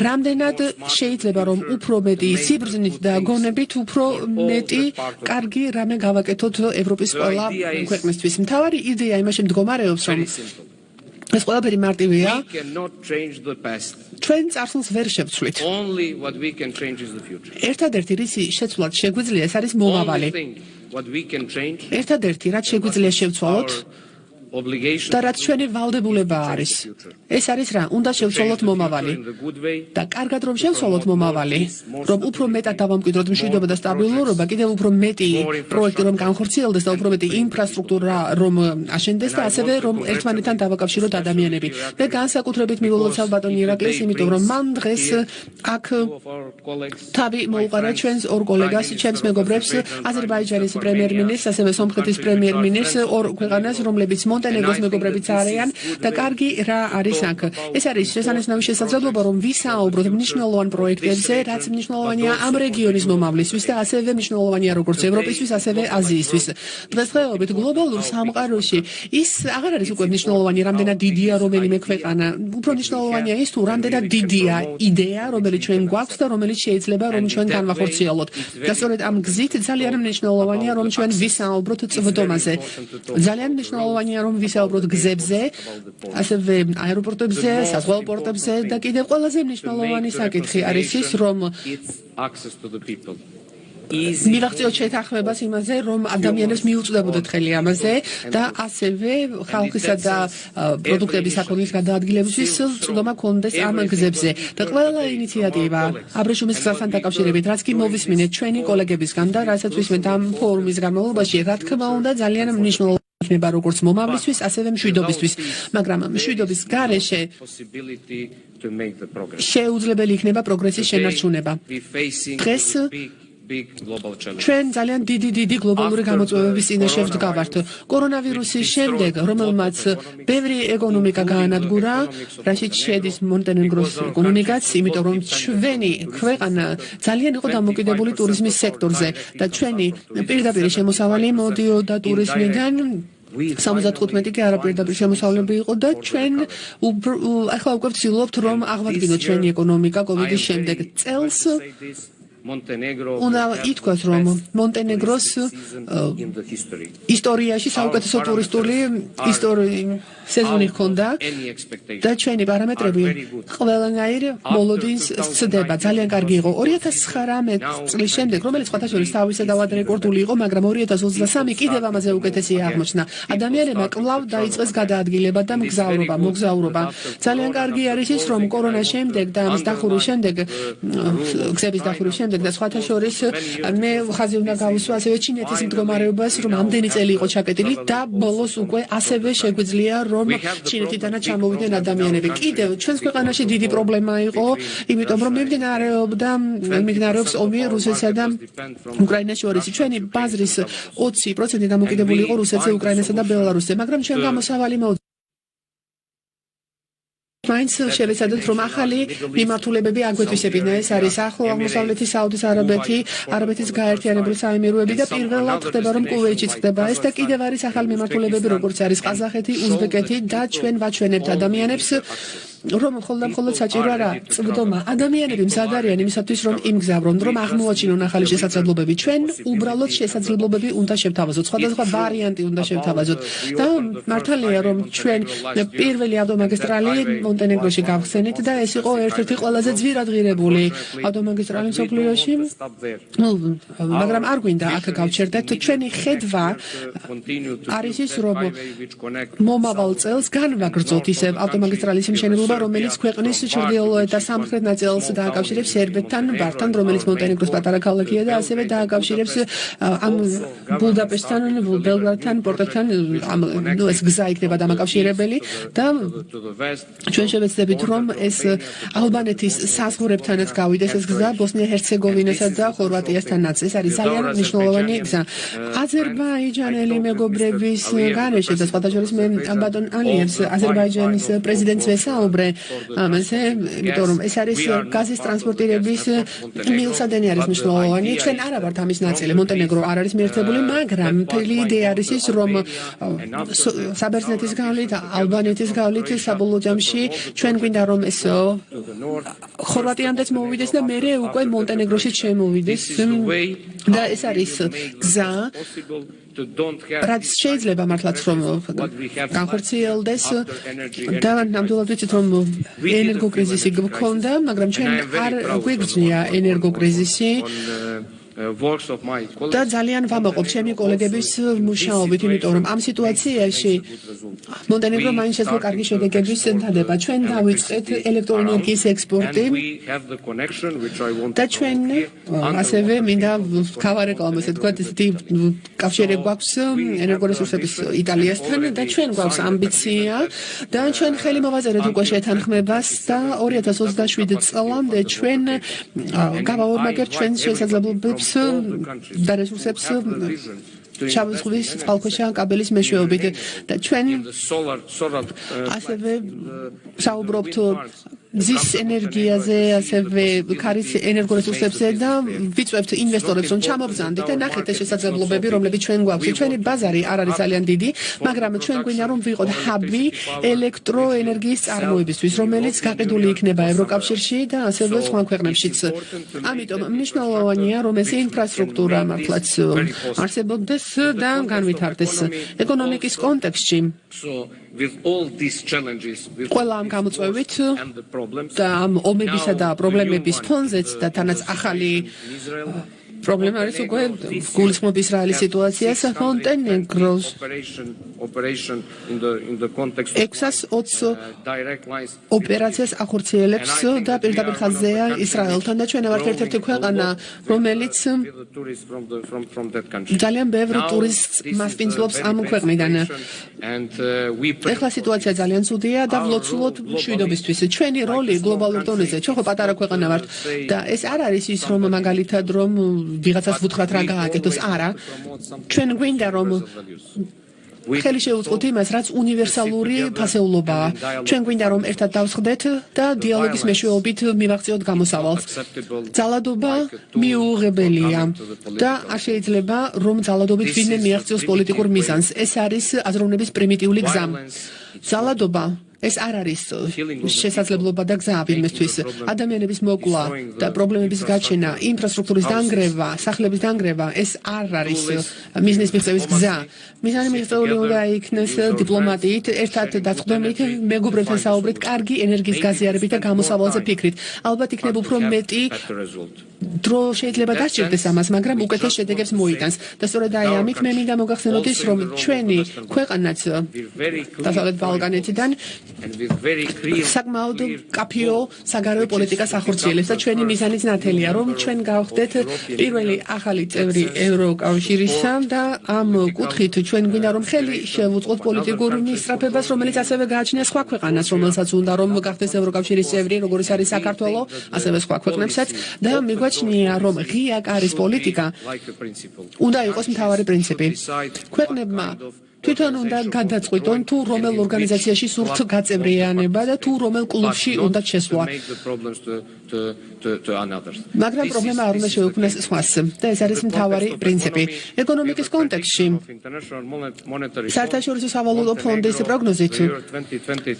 რამდენად შეიძლება რომ უფრო მეტი სიბრძნით და გონებით უფრო მეტი კარგი რამე გავაკეთოთ ევროპის ყველა ქვეყნისთვის. მთავარი იდეა იმაში მდგომარეობს, რომ ეს ყველაფერი მარტივია. ჩვენ წარსულს ვერ შევცვლით. ერთადერთი რისი შეცვლად შეგვიძლია ეს არის მომავალი. ერთადერთი რაც შეგვიძლია შევცვალოთ და რაც ჩვენი ვალდებულება არის. ეს არის რა, უნდა შევცვალოთ მომავალი. და კარგად რომ შევცვალოთ მომავალი, რომ უფრო მეტად დავამკვიდროთ მშვიდობა და სტაბილურობა, კიდევ უფრო მეტი პროექტი რომ განხორციელდეს და უფრო მეტი ინფრასტრუქტურა რომ აშენდეს და ასევე რომ ერთმანეთთან დავაკავშიროთ ადამიანები. მე განსაკუთრებით მივულოცავ ბატონ ირაკლის, იმიტომ რომ მან დღეს აქ თავი მოუყარა ჩვენს ორ კოლეგას, ჩემს მეგობრებს, აზერბაიჯანის პრემიერ-მინისტრს, ასევე სომხეთის პრემიერ-მინისტრს, ორ ქვეყანას, რომლებიც მონტენეგროს მეგობრებიც არიან და კარგი რა არის აქ. ეს არის შესანიშნავი შესაძლებლობა რომ ვისაუბროთ მნიშვნელოვან პროექტებზე, რაც მნიშვნელოვანია ამ რეგიონის მომავლისთვის და ასევე მნიშვნელოვანია როგორც ევროპისთვის, ასევე აზიისთვის. დღესდღეობით გლობალურ სამყაროში ის აღარ არის უკვე მნიშვნელოვანი, რამდენად დიდია რომელიმე ქვეყანა. უფრო მნიშვნელოვანია ის თუ რამდენად დიდია იდეა, რომელიც ჩვენ გვაქვს და რომელიც შეიძლება რომ ჩვენ განვახორციელოთ. და სწორედ ამ გზით ძალიან მნიშვნელოვანია რომ ჩვენ ვისაუბროთ წვდომაზე. ძალიან მნიშვნელოვანია რომ ვისაუბროთ გზებზე, ასევე აეროპორტებზე, საზღვაო პორტებზე და კიდევ ყველაზე მნიშვნელოვანი საკითხი არის ის, რომ მივახციოთ შეთანხმებას იმაზე, რომ ადამიანებს მიუწვდებოდეთ ხელი ამაზე და ასევე ხალხისა და პროდუქტების საქონლის გადაადგილებისთვის წვდომა კონდეს ამ გზებზე. და ყველა ინიციატივა აბრეშუმის გზასთან დაკავშირებით, რაც კი მოვისმინეთ ჩვენი კოლეგებისგან და რასაც ვისმენთ ამ ფორუმის განმავლობაში, რა თქმა უნდა ძალიან მნიშვნელოვანია იქნება როგორც მომავლისთვის, ასევე მშვიდობისთვის, მაგრამ მშვიდობის გარეშე შეუძლებელი იქნება პროგრესის შენარჩუნება. დღეს ჩვენ ძალიან დიდი გლობალური გამოწვევების წინაშე ვდგავართ. კორონავირუსის შემდეგ, რომელმაც ბევრი ეკონომიკა გაანადგურა, რაშიც შედის მონტენეგროს ეკონომიკაც, იმიტომ რომ ჩვენი ქვეყანა ძალიან იყო დამოკიდებული ტურიზმის სექტორზე და ჩვენი პირდაპირ შემოსავალი მოდიოდა ტურიზმიდან. 75 კი არაპირდაპირ შემოსავლები იყო და ჩვენ ახლა უკვე ვცდილობთ რომ აღვადგინოთ ჩვენი ეკონომიკა კოვიდის შემდეგ წელს. უნდა ითქვას, რომ მონტენეგროს ისტორიაში საუკეთესო ტურისტული სეზონი ჰქონდა და ჩვენი პარამეტრები ყველანაირ მოლოდინს სცდება. ძალიან კარგი იყო. 2019 წლის შემდეგ, რომელიც სხვათა შორის თავისედავად რეკორდული იყო, მაგრამ 2023 კიდევ ამაზე უკეთესი აღმოჩნდა. ადამიანებმა კვლავ დაიწყეს გადაადგილება და მოგზაურობა. ძალიან კარგი არის ის, რომ კორონის შემდეგ და ამის დახურის შემდეგ, გზების დახურის შემდეგ შემდეგ და სხვათა შორის მე ხაზი უნდა გავუსვა ასევე ჩინეთის მდგომარეობას, რომ ამდენი წელი იყო ჩაკეტილი და ბოლოს უკვე ასევე შეგვიძლია რომ ჩინეთიდანაც ჩამოვიდნენ ადამიანები. კიდევ ჩვენს ქვეყანაში დიდი პრობლემა იყო, იმიტომ რომ მიმდინარეობს ომი რუსეთსა და უკრაინას შორის. ჩვენი ბაზრის 20% დამოკიდებული იყო რუსეთზე, უკრაინასა და ბელარუსზე, მაგრამ ჩვენ გამოსავალი მაინც შევეცადეთ რომ ახალი მიმართულებები აგვეთვისებინა. ეს არის ახლო აღმოსავლეთის საუდის არაბეთის გაერთიანებული საემიროები და პირველად ხდება რომ კუვეიტში ხდება ეს და კიდევ არის ახალი მიმართულებები როგორც არის ყაზახეთი, უზბეკეთი და ჩვენ ვაჩვენებთ ადამიანებს რომ მხოლოდ საჭირო არა წვდომა. ადამიანები მზად არიან იმისათვის რომ იმგზავრონ, რომ აღმოაჩინონ ახალი შესაძლებლობები. ჩვენ უბრალოდ შესაძლებლობები უნდა შევთავაზოთ, სხვადასხვა ვარიანტი უნდა შევთავაზოთ და მართალია რომ ჩვენ პირველი ავტომაგისტრალი მონტენეგროში გავხსენით და ეს იყო ერთ-ერთი ყველაზე ძვირადღირებული ავტომაგისტრალი მსოფლიოში. მაგრამ არ გვინდა აქ გავჩერდეთ. ჩვენი ხედვა არის ის რომ მომავალ წელს განვაგრძოთ ისე ავტომაგისტრალის მშენებლობა, რომელიც ქვეყნის ჩრდილოეთ და სამხრეთ ნაწილს დააკავშირებს სერბეთთან, ბართან, რომელიც მონტენეგროს პატარა ქალაქია და ასევე დააკავშირებს ამ ბუდაპეშტთან, ბელგრადთან, პორტოთან, ეს გზა იქნება დამაკავშირებელი და ჩვენ შევეცდებით რომ ეს ალბანეთის საზღვრებთანაც გავიდეს ეს გზა ბოსნია-ჰერცეგოვინასა და ხორვატიასთანაც. ეს არის ძალიან მნიშვნელოვანი გზა. აზერბაიჯანელი მეგობრების გარეშე და სხვათა შორის მე ბატონ ალიევს აზერბაიჯანის პრეზიდენტს ვესაუბრე ამაზე, იმიტომ რომ ეს არის გაზის ტრანსპორტირების მილსადენი არის მნიშვნელოვანი. ჩვენ არა ვართ ამის ნაწილი. მონტენეგრო არ არის მიერთებული, მაგრამ მთელი იდეა არის ის, რომ საბერძნეთის გავლით, ალბანეთის გავლით საბოლოო ჯამში ჩვენ გვინდა რომ ეს ხორვატიამდეც მოვიდეს და მერე უკვე მონტენეგროში შემოვიდეს და ეს არის გზა რაც შეიძლება მართლაც რომ განხორციელდეს და ნამდვილად ვიცით რომ ენერგოკრიზისი გვქონდა, მაგრამ ჩვენ არ გვიგრძნია ენერგოკრიზისი და ძალიან ვამაყობ ჩემი კოლეგების მუშაობით, იმიტომ რომ ამ სიტუაციაში მონტენეგრო მაინც შეძლო კარგი შედეგების ემთადება. ჩვენ დავიწყეთ ელექტროენერგიის ექსპორტი და ჩვენ ასევე მინდა გავარეკლამო, ესე თქვა, ესეთი კავშირი გვაქვს ენერგორესურსების იტალიასთან და ჩვენ გვაქვს ამბიცია და ჩვენ ხელი მოვაწერეთ უკვე შეთანხმებას და 2027 წლამდე ჩვენ გავაორმაგებთ ჩვენ შესაძლებლობებს და რესურსებს შავი ზღვის წყალქვეშა კაბელის მეშვეობით და ჩვენ ასევე საუბრობთ მზის ენერგიაზე, ასევე ქარის ენერგორესურსებზე და ვიწვევთ ინვესტორებს რომ ჩამოგზავნდეთ და ნახეთ ეს შესაძლებლობები, რომლებიც ჩვენ გვაქვს. ჩვენი ბაზარი არ არის ძალიან დიდი, მაგრამ ჩვენ გვინდა რომ ვიყოთ ჰაბი ელექტროენერგიის წარმოებისთვის, რომელიც გაყიდული იქნება ევროკავშირში და ასევე სხვა ქვეყნებშიც. ამიტომ მნიშვნელოვანია რომ ეს ინფრასტრუქტურა მართლაც არსებობდეს და განვითარდეს ეკონომიკის კონტექსტში. ყველა ამ გამოწვევით და ამ ომებისა და პრობლემების ფონზეც და თანაც ახალი პრობლემა არის უკვე გულისხმობ ისრაელის სიტუაციას მონტენეგროს 620 ოპერაციას ახორციელებს და პირდაპირ ხაზზეა ისრაელთან და ჩვენ ვართ ერთ-ერთი ქვეყანა, რომელიც ძალიან ბევრ ტურისტს მასპინძლობს ამ ქვეყნიდან. ეხლა სიტუაცია ძალიან ცუდია და ვლოცულობთ მშვიდობისთვის. ჩვენი როლი გლობალურ დონეზე, ჩვენ ხო პატარა ქვეყანა ვართ და ეს არ არის ის რომ მაგალითად რომ ვიღაცას ვუთხრათ რა გააკეთოს, არა. ჩვენ გვინდა რომ ხელი შევუწყოთ იმას, რაც უნივერსალური ფასეულობაა. ჩვენ გვინდა რომ ერთად დავსხდეთ და დიალოგის მეშვეობით მივაღწიოთ გამოსავალს. ძალადობა მიუღებელია და არ შეიძლება რომ ძალადობით ვინმე მიაღწიოს პოლიტიკურ მიზანს. ეს არის აზროვნების პრიმიტიული გზა. ძალადობა ეს არ არის შესაძლებლობა და გზა ვინმესთვის. ადამიანების მოკლა და პრობლემების გაჩენა, ინფრასტრუქტურის დანგრევა, სახლების დანგრევა, ეს არ არის მიზნის მიღწევის გზა. მიზანი მიღწეული უნდა იქნეს დიპლომატიით, ერთად დაწყდომით, მეგობრებთან საუბრით, კარგი ენერგიის გაზიარებით და გამოსავალზე ფიქრით. ალბათ იქნება უფრო მეტი დრო შეიძლება დასჭირდეს ამას, მაგრამ უკეთეს შედეგებს მოიტანს. და სწორედ აი ამით მე მინდა მოგახსენოთ ის, რომ ჩვენი ქვეყანაც დასავლეთ ბალკანეთიდან საკმაოდ კაფეო საგარეო პოლიტიკას ახორციელებს და ჩვენი მიზანიც ნათელია, რომ ჩვენ გავხდეთ პირველი ახალი წევრი ევროკავშირისა და ამ კუთხით ჩვენ გვინდა რომ ხელი შევუწყოთ პოლიტიკურ მისწრაფებას, რომელიც ასევე გააჩნია სხვა ქვეყანას, რომელსაც უნდა რომ გახდეს ევროკავშირის წევრი, როგორც არის საქართველო, ასევე სხვა ქვეყნებსაც და მიგვაჩნია რომ ღია კარის პოლიტიკა უნდა იყოს მთავარი პრინციპი. ქვეყნებმა თვითონ უნდა გადაწყვიტონ თუ რომელ ორგანიზაციაში სურთ გაწევრიანება და თუ რომელ კლუბში უნდა შესვლა. მაგრამ პრობლემა არ უნდა შეუქმნას სხვას და ეს არის მთავარი პრინციპი. ეკონომიკის კონტექსტში საერთაშორისო სავალუტო ფონდის პროგნოზით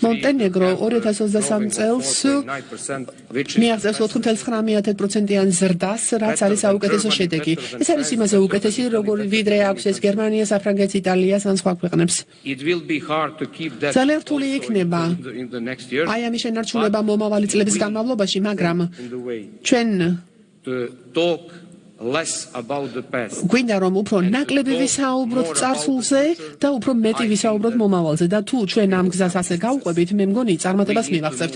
მონტენეგრო 2023 წელს მიაღწევს 4.9%-იან ზრდას, რაც არის საუკეთესო შედეგი. ეს არის იმაზე უკეთესი, როგორი ვიდრე აქვს ეს გერმანია, საფრანგეთი, იტალია ან სხვა ქვეყნებს. ძალიან რთული იქნება აი ამის შენარჩუნება მომავალი წლების განმავლობაში, მაგრამ ჩვენ გვინდა რომ უფრო ნაკლები ვისაუბროთ წარსულზე და უფრო მეტი ვისაუბროთ მომავალზე და თუ ჩვენ ამ გზას ასე გავყვებით, მე მგონი წარმატებას მივახცევთ.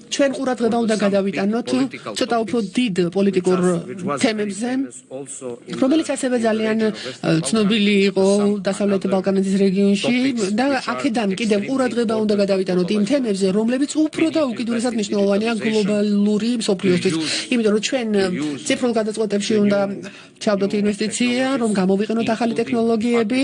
ჩვენ ყურადღება უნდა გადავიტანოთ ცოტა უფრო დიდ პოლიტიკურ თემებზე, რომელიც ასევე ძალიან ცნობილი იყო დასავლეთ ბალკანეთის რეგიონში და აქედან კიდევ ყურადღება უნდა გადავიტანოთ იმ თემებზე, რომლებიც უფრო და უკიდურესად მნიშვნელოვანია გლობალური მსოფლიოსთვის. იმიტომ რომ ჩვენ ციფრულ გადაწყვეტებში უნდა ჩავდოთ ინვესტიცია, რომ გამოვიყენოთ ახალი ტექნოლოგიები,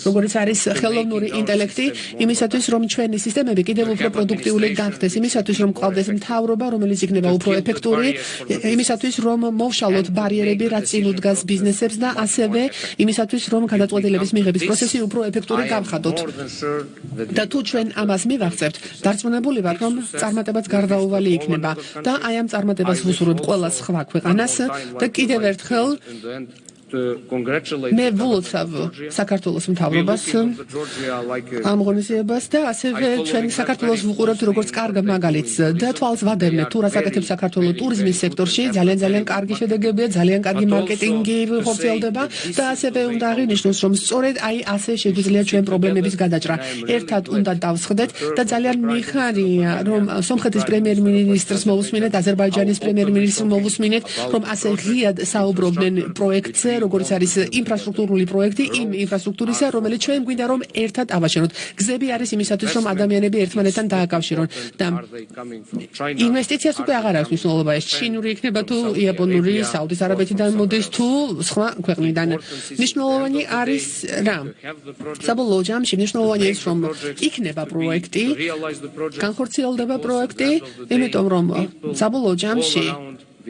როგორც არის ხელოვნური ინტელექტი, იმისათვის რომ ჩვენი სისტემები კიდევ უფრო პროდუქტიული გახდეს, იმისათვის რომ ყავდეს მთავრობა, რომელიც იქნება უფრო ეფექტური, იმისათვის რომ მოვშალოთ ბარიერები, რაც წინ უდგას ბიზნესებს და ასევე იმისათვის რომ გადაწყვეტილების მიღების პროცესი უფრო ეფექტური გავხადოთ. და თუ ჩვენ ამას მივახცევთ, დარწმუნებული ვარ, რომ წარმატებაც გარდაუვალი იქნება და აი ამ წარმატებას ვუსურვებ ყველა სხვა ქვეყანას და კიდევ ერთხელ მე ვულოცავ საქართველოს მთავრობას ამ ღონისძიებას და ასევე ჩვენ საქართველოს ვუყურებთ როგორც კარგ მაგალითს და თვალს ვადევნებთ თუ რას აკეთებს საქართველოს ტურიზმის სექტორში, ძალიან კარგი შედეგებია, ძალიან კარგი მარკეტინგი ხორციელდება და ასევე უნდა აღინიშნოს, რომ სწორედ აი ასე შეგვიძლია ჩვენ პრობლემების გადაჭრა. ერთად უნდა დავსხდეთ და ძალიან მიხარია, რომ სომხეთის პრემიერ-მინისტრს მოვუსმინეთ, აზერბაიჯანის პრემიერ-მინისტრს მოვუსმინეთ, რომ ასე ღიად საუბრობდნენ პროექტზე, როგორც არის ინფრასტრუქტურული პროექტი, იმ ინფრასტრუქტურისა, რომელიც ჩვენ გვინდა რომ ერთად ავაჩეროთ. გზები არის იმისათვის, რომ ადამიანები ერთმანეთთან დააკავშირონ და ინვესტიციას უკვე აღარ აქვს მნიშვნელობა, ეს ჩინური იქნება თუ იაპონური, საუდის არაბეთიდან მოდის თუ სხვა ქვეყნიდან. მნიშვნელოვანი არის რა? საბოლოო ჯამში მნიშვნელოვანი ის, რომ იქნება პროექტი, განხორციელდება პროექტი, იმიტომ რომ საბოლოო ჯამში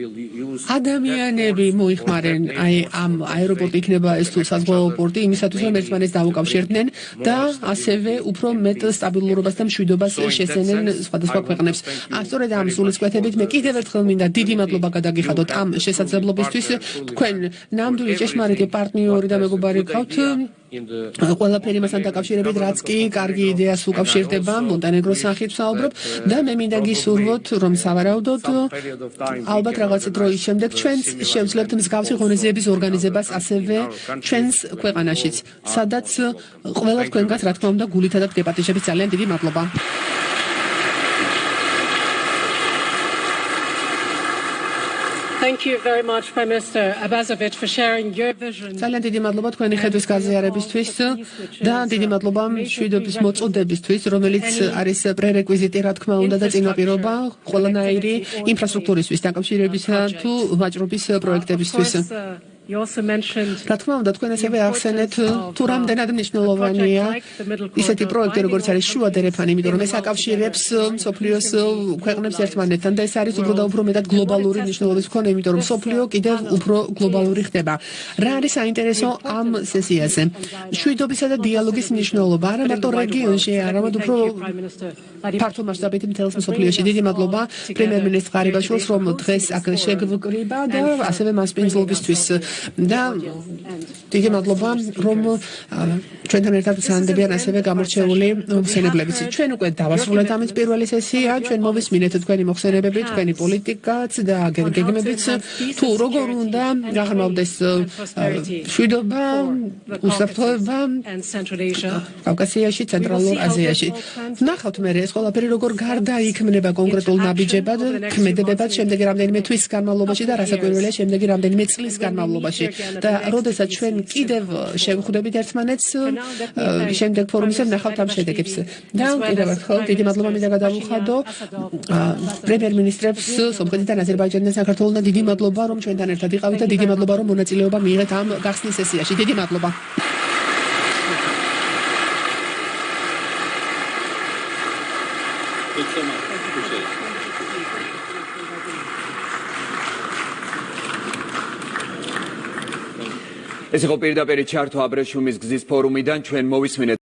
ადამიანები მოიხმარენ აი ამ აეროპორტი იქნება ეს თუ საზღვაო პორტი იმისათვის რომ ერთმანეთს დაუკავშირდნენ და ასევე უფრო მეტ სტაბილურობას და მშვიდობას შესენენ სხვადასხვა ქვეყნებს. სწორედ ამ სულისკვეთებით მე კიდევ ერთხელ მინდა დიდი მადლობა გადაგიხადოთ ამ შესაძლებლობისთვის. თქვენ ნამდვილი ჭეშმარიტი პარტნიორი და მეგობარი გყავთ ყველაფერი მასთან დაკავშირებით, რაც კი კარგი იდეას უკავშირდება მონტენეგროს სახით ვსაუბრობ და მე მინდა გისურვოთ, რომ სავარაუდოდ ალბათ რაღაც დროის შემდეგ ჩვენც შევძლებთ მსგავსი ღონისძიების ორგანიზებას ასევე ჩვენს ქვეყანაშიც, სადაც ყველა თქვენგანს რა თქმა უნდა გულითადად გეპატიჟებით. ძალიან დიდი მადლობა. Thank you very much, Prime Minister Abazovic, for sharing your vision. ძალიან დიდი მადლობა თქვენი ხედვის გაზიარებისთვის და დიდი მადლობა მშვიდობის მოწოდებისთვის, რომელიც არის პრერეკვიზიტი, რა თქმა უნდა, და წინაპირობა ყველანაირი ინფრასტრუქტურისთვის, დაკავშირებისა თუ ვაჭრობის პროექტებისთვის. რა თქმა უნდა, თქვენ ასევე ახსენეთ თუ რამდენად მნიშვნელოვანია ისეთი პროექტი, როგორც არის შუა დერეფანი, იმიტომ რომ ეს აკავშირებს მსოფლიოს ქვეყნებს ერთმანეთთან და ეს არის უფრო და უფრო მეტად გლობალური მნიშვნელობის მქონე, იმიტომ რომ მსოფლიო კიდევ უფრო გლობალური ხდება. რა არის საინტერესო ამ სესიაზე? მშვიდობისა და დიალოგის მნიშვნელობა არა მარტო რეგიონში, არამედ უფრო ფართო მასშტაბით მთელს მსოფლიოში. დიდი მადლობა პრემიერ-მინისტრ ღარიბაშვილს, რომ დღეს აქ შეგვიკრიბა და ასევე მას პინძლობისთვის და დიდი მადლობა, რომ ჩვენთან ერთად სანდებიან ასევე გამორჩეული მოხსენებლებიც. ჩვენ უკვე დავასრულეთ ამის პირველი სესია, ჩვენ მოვისმინეთ თქვენი მოხსენებები, თქვენი პოლიტიკაც და გეგმებიც, თუ როგორ უნდა გაღრმავდეს მშვიდობა, უსაფრთხოება კავკასიაში, ცენტრალურ აზიაში. ნახავთ მე ეს ყველაფერი როგორ გარდაიქმნება კონკრეტულ ნაბიჯებად, ქმედებებად შემდეგი რამდენიმე თვის განმავლობაში და რასაკვირველია შემდეგი რამდენიმე წლის განმავლობაში. და როდესაც ჩვენ კიდევ შევხვდებით ერთმანეთს შემდეგ ფორუმზე ვნახავთ ამ შედეგებს. და კიდევ ერთხელ დიდი მადლობა მინდა გადავუხადო პრემიერ-მინისტრებს სომხეთიდან, აზერბაიჯანიდან, საქართველოსთან. დიდი მადლობა რომ ჩვენთან ერთად იყავით და დიდი მადლობა რომ მონაწილეობა მიიღეთ ამ გახსნის სესიაში. დიდი მადლობა. ეს იყო პირდაპირ ჩართვა აბრეშუმის გზის ფორუმიდან ჩვენ მოვისმინეთ